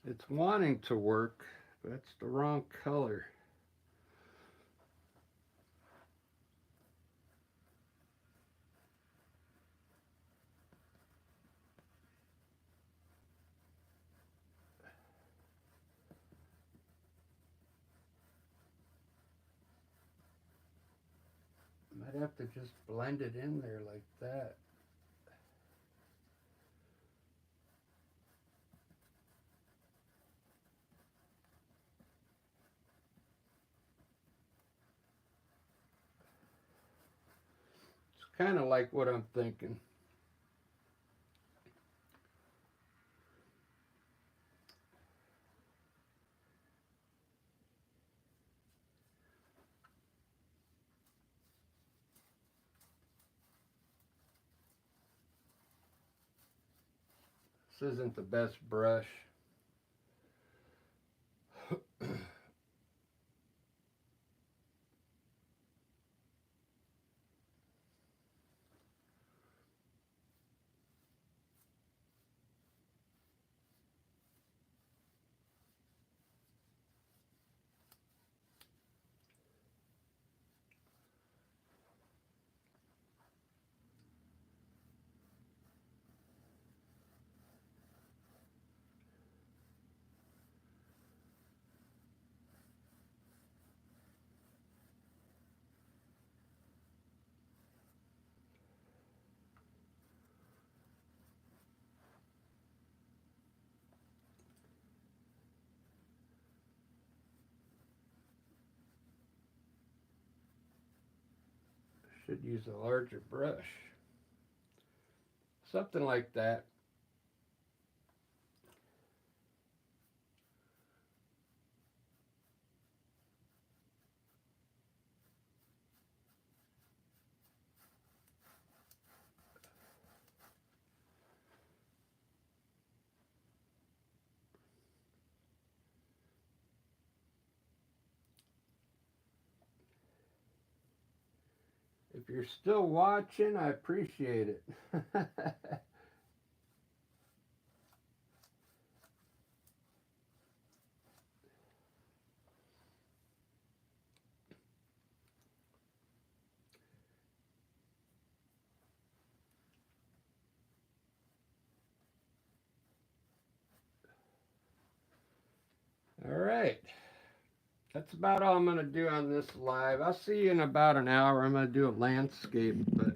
It's wanting to work, but it's the wrong color. Might have to just blend it in there like that. It's kind of like what I'm thinking. This isn't the best brush. Should use a larger brush. Something like that. If you're still watching, I appreciate it. All right. That's about all I'm going to do on this live. I'll see you in about an hour. I'm going to do a landscape, but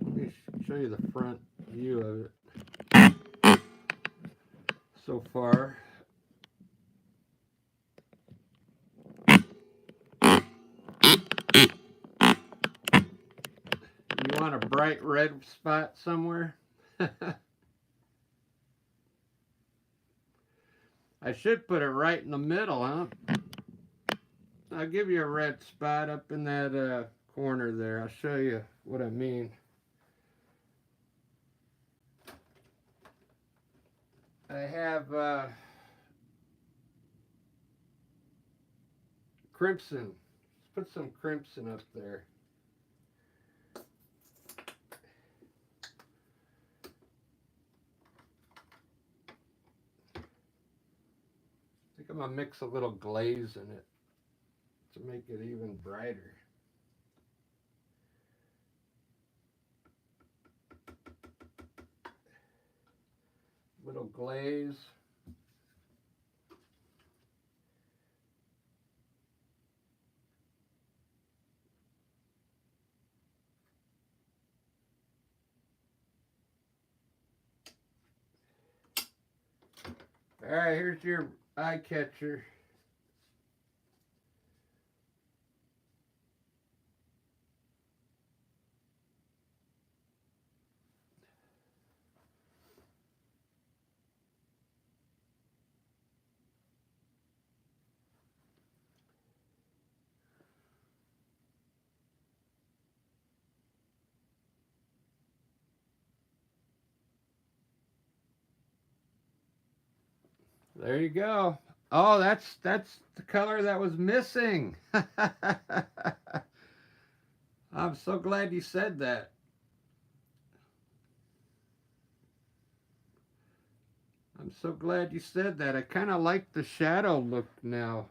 let me show you the front view of it so far. You want a bright red spot somewhere? I should put it right in the middle, huh? I'll give you a red spot up in that corner there. I'll show you what I mean. I have crimson. Let's put some crimson up there. I think I'm going to mix a little glaze in it to make it even brighter. Little glaze. All right, here's your eye catcher. There you go. Oh, that's the color that was missing. I'm so glad you said that. I'm so glad you said that. I kind of like the shadow look now.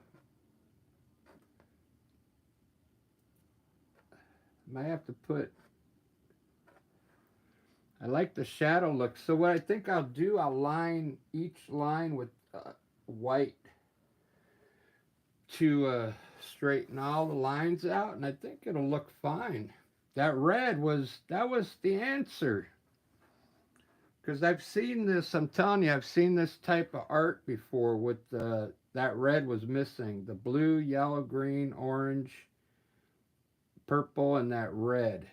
Might have to put... I like the shadow look. So what I think I'll do, I'll line each line with white to straighten all the lines out, and I think it'll look fine. That red was the answer. Because I've seen this, I'm telling you, I've seen this type of art before with that red was missing. The blue, yellow, green, orange, purple, and that red.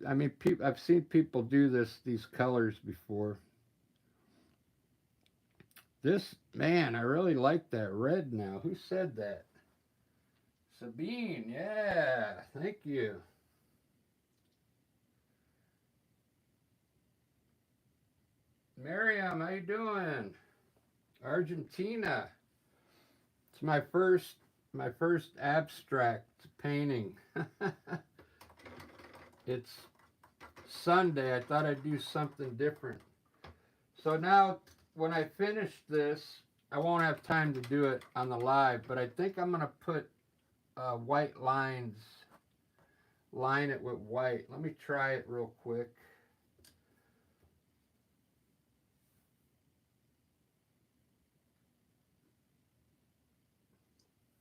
I mean, I've seen people do these colors before. This, man, I really like that red now. Who said that? Sabine, yeah, thank you. Miriam, how you doing? Argentina. It's my first abstract painting. It's Sunday. I thought I'd do something different. So now when I finish this, I won't have time to do it on the live, but I think I'm gonna put white lines, line it with white. Let me try it real quick.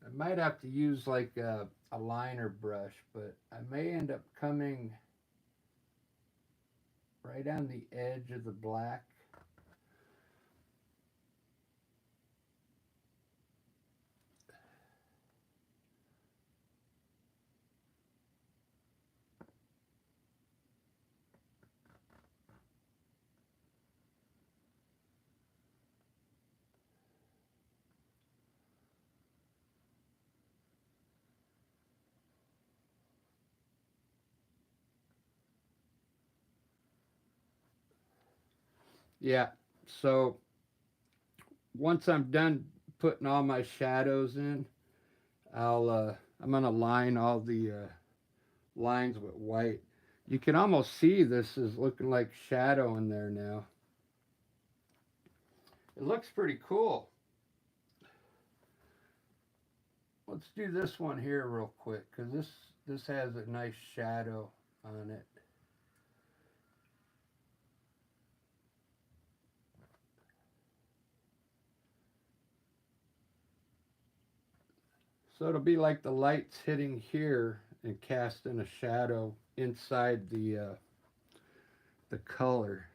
I might have to use like a liner brush, but I may end up coming right on the edge of the black. Yeah, so once I'm done putting all my shadows in, I'm gonna line all the lines with white. You can almost see this is looking like shadow in there now. It looks pretty cool. Let's do this one here real quick because this has a nice shadow on it. So it'll be like the light's hitting here and casting a shadow inside the color.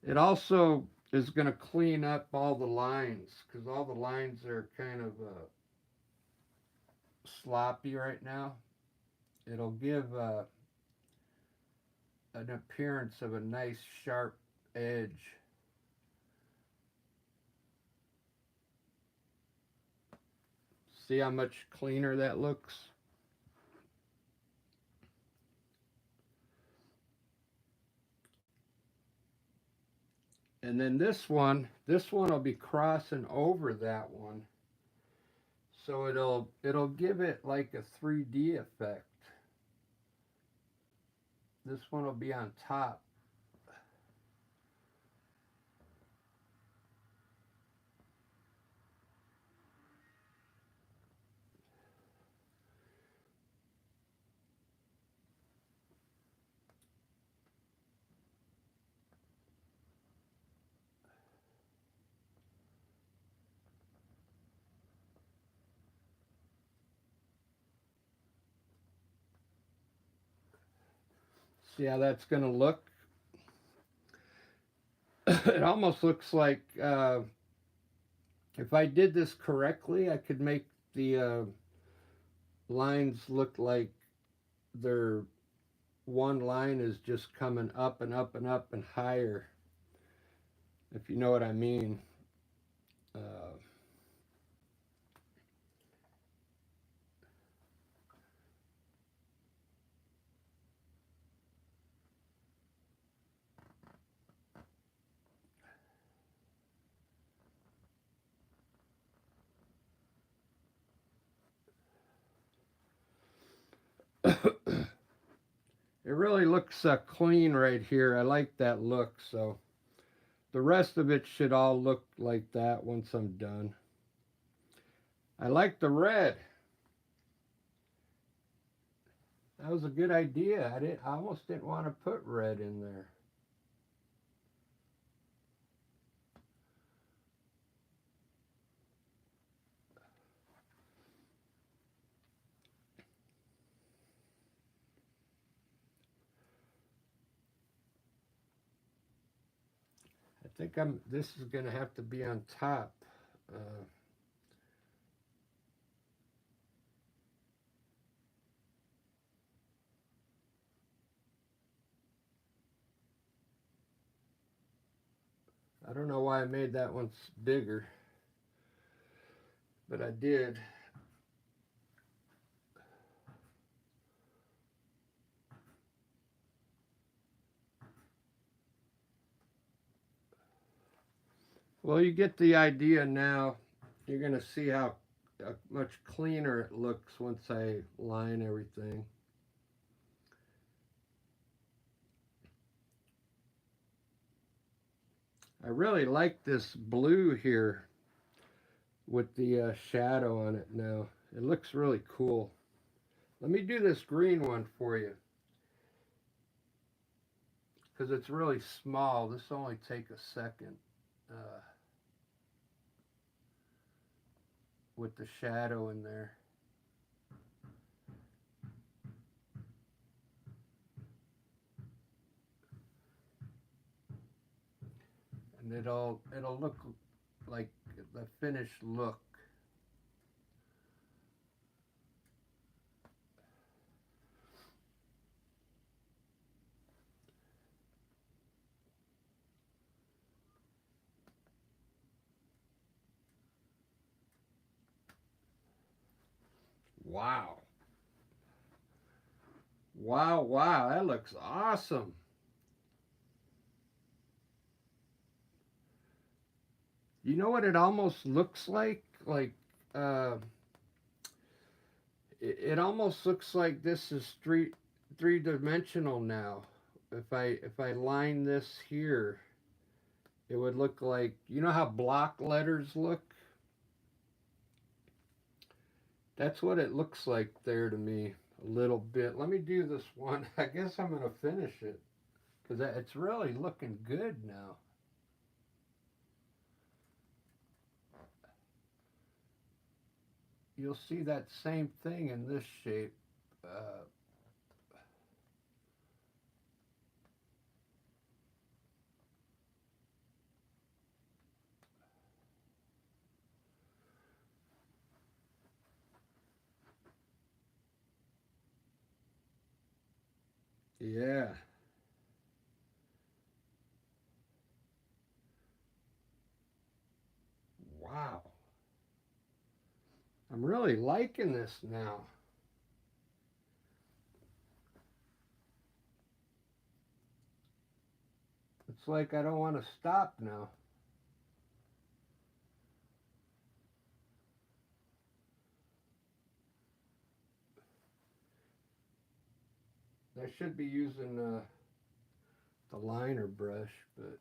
It also is going to clean up all the lines because all the lines are kind of sloppy right now. It'll give an appearance of a nice sharp edge. See how much cleaner that looks? And then this one will be crossing over that one. So it'll give it like a 3D effect. This one will be on top. See how that's going to look? It almost looks like if I did this correctly, I could make the lines look like they're one line is just coming up and up and up and higher, if you know what I mean. Uh, it really looks clean right here. I like that look, so the rest of it should all look like that once I'm done. I like the red. That was a good idea. I almost didn't want to put red in there. I think this is going to have to be on top. Uh, I don't know why I made that one bigger, but I did. Well, you get the idea now. You're going to see how much cleaner it looks once I line everything. I really like this blue here with the shadow on it now. It looks really cool. Let me do this green one for you because it's really small. This will only take a second with the shadow in there. And it'll look like the finished look. Wow. Wow, wow, that looks awesome. You know what it almost looks like? Like, uh, it almost looks like this is three-dimensional now. If I line this here, it would look like, you know how block letters look? That's what it looks like there to me a little bit. Let me do this one. I guess I'm going to finish it because it's really looking good now. You'll see that same thing in this shape. Uh, yeah. Wow. I'm really liking this now. It's like I don't want to stop now. I should be using the liner brush, but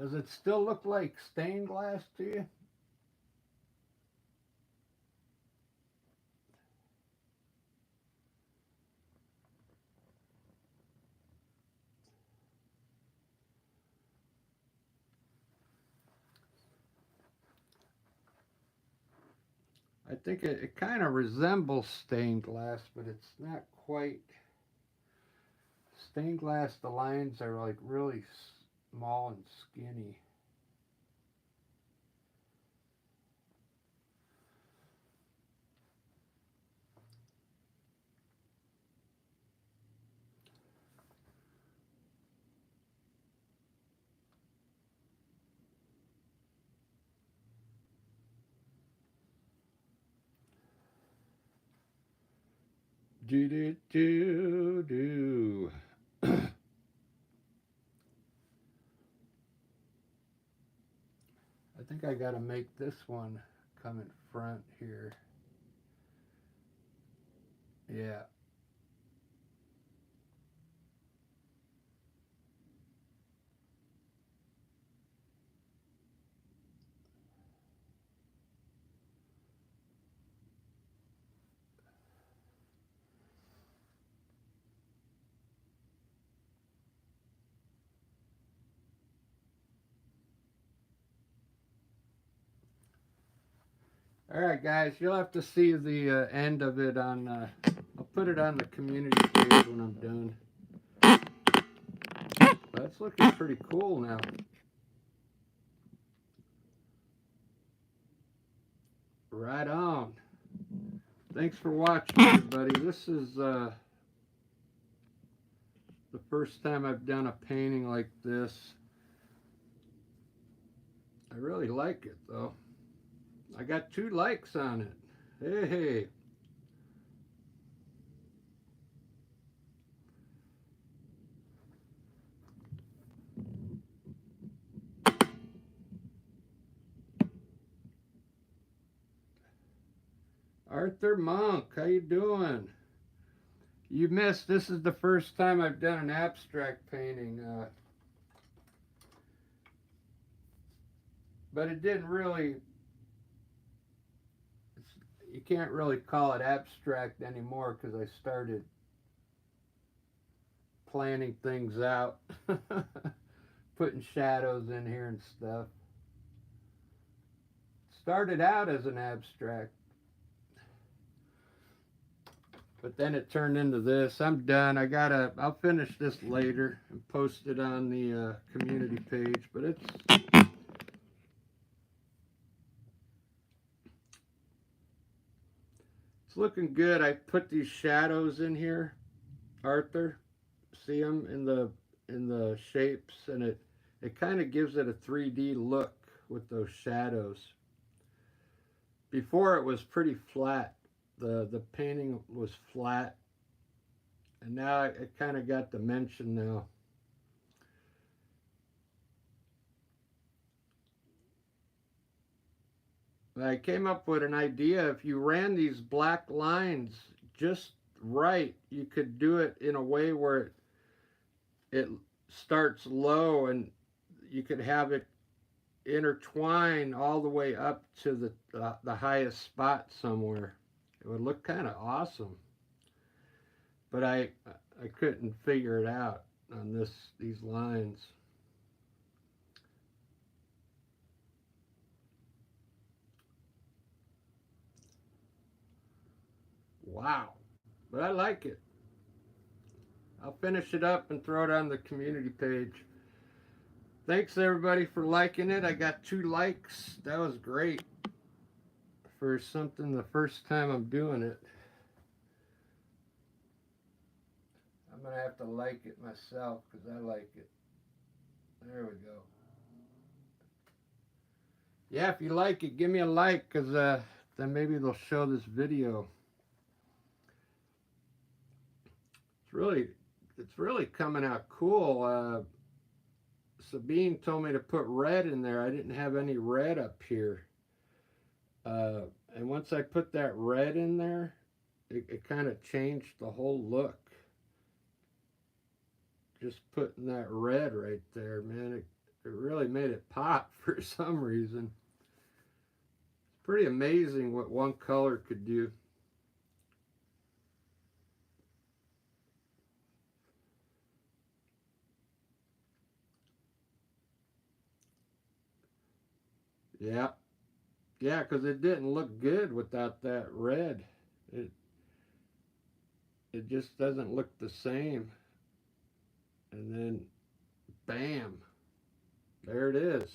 does it still look like stained glass to you? I think it kind of resembles stained glass, but it's not quite. Stained glass, the lines are like really small and skinny. Do do do do. I think I got to make this one come in front here. Yeah. All right, guys, you'll have to see the end of it on. I'll put it on the community page when I'm done. That's looking pretty cool now. Right on. Thanks for watching, everybody. This is the first time I've done a painting like this. I really like it, though. I got 2 likes on it. Hey. Arthur Monk, how you doing? You missed, this is the first time I've done an abstract painting. But it didn't really, you can't really call it abstract anymore because I started planning things out. Putting shadows in here and stuff. Started out as an abstract. But then it turned into this. I'm done. I'll finish this later and post it on the community page. But it's looking good. I put these shadows in here, Arthur. See them in the shapes, and it kind of gives it a 3D look with those shadows. Before it was pretty flat. The painting was flat, and now it kind of got dimension now. But I came up with an idea. If you ran these black lines just right, you could do it in a way where it starts low, and you could have it intertwine all the way up to the highest spot somewhere. It would look kind of awesome, but I couldn't figure it out on these lines. Wow, but I like it. I'll finish it up and throw it on the community page. Thanks everybody for liking it. I got 2 likes. That was great for something the first time I'm doing it. I'm gonna have to like it myself because I like it. There we go. Yeah, if you like it, give me a like because then maybe they'll show this video. It's really coming out cool. Sabine told me to put red in there. I didn't have any red up here. And once I put that red in there, it kind of changed the whole look. Just putting that red right there, man, it really made it pop for some reason. It's pretty amazing what one color could do. Yeah, because it didn't look good without that red. It just doesn't look the same. And then, bam, there it is.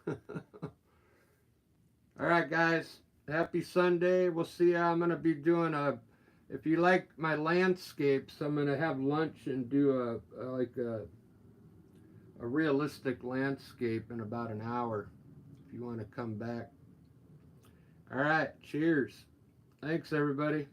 All right, guys, happy Sunday. We'll see how I'm going to be doing if you like my landscapes, I'm going to have lunch and do a realistic landscape in about an hour if you want to come back. All right, cheers. Thanks, everybody.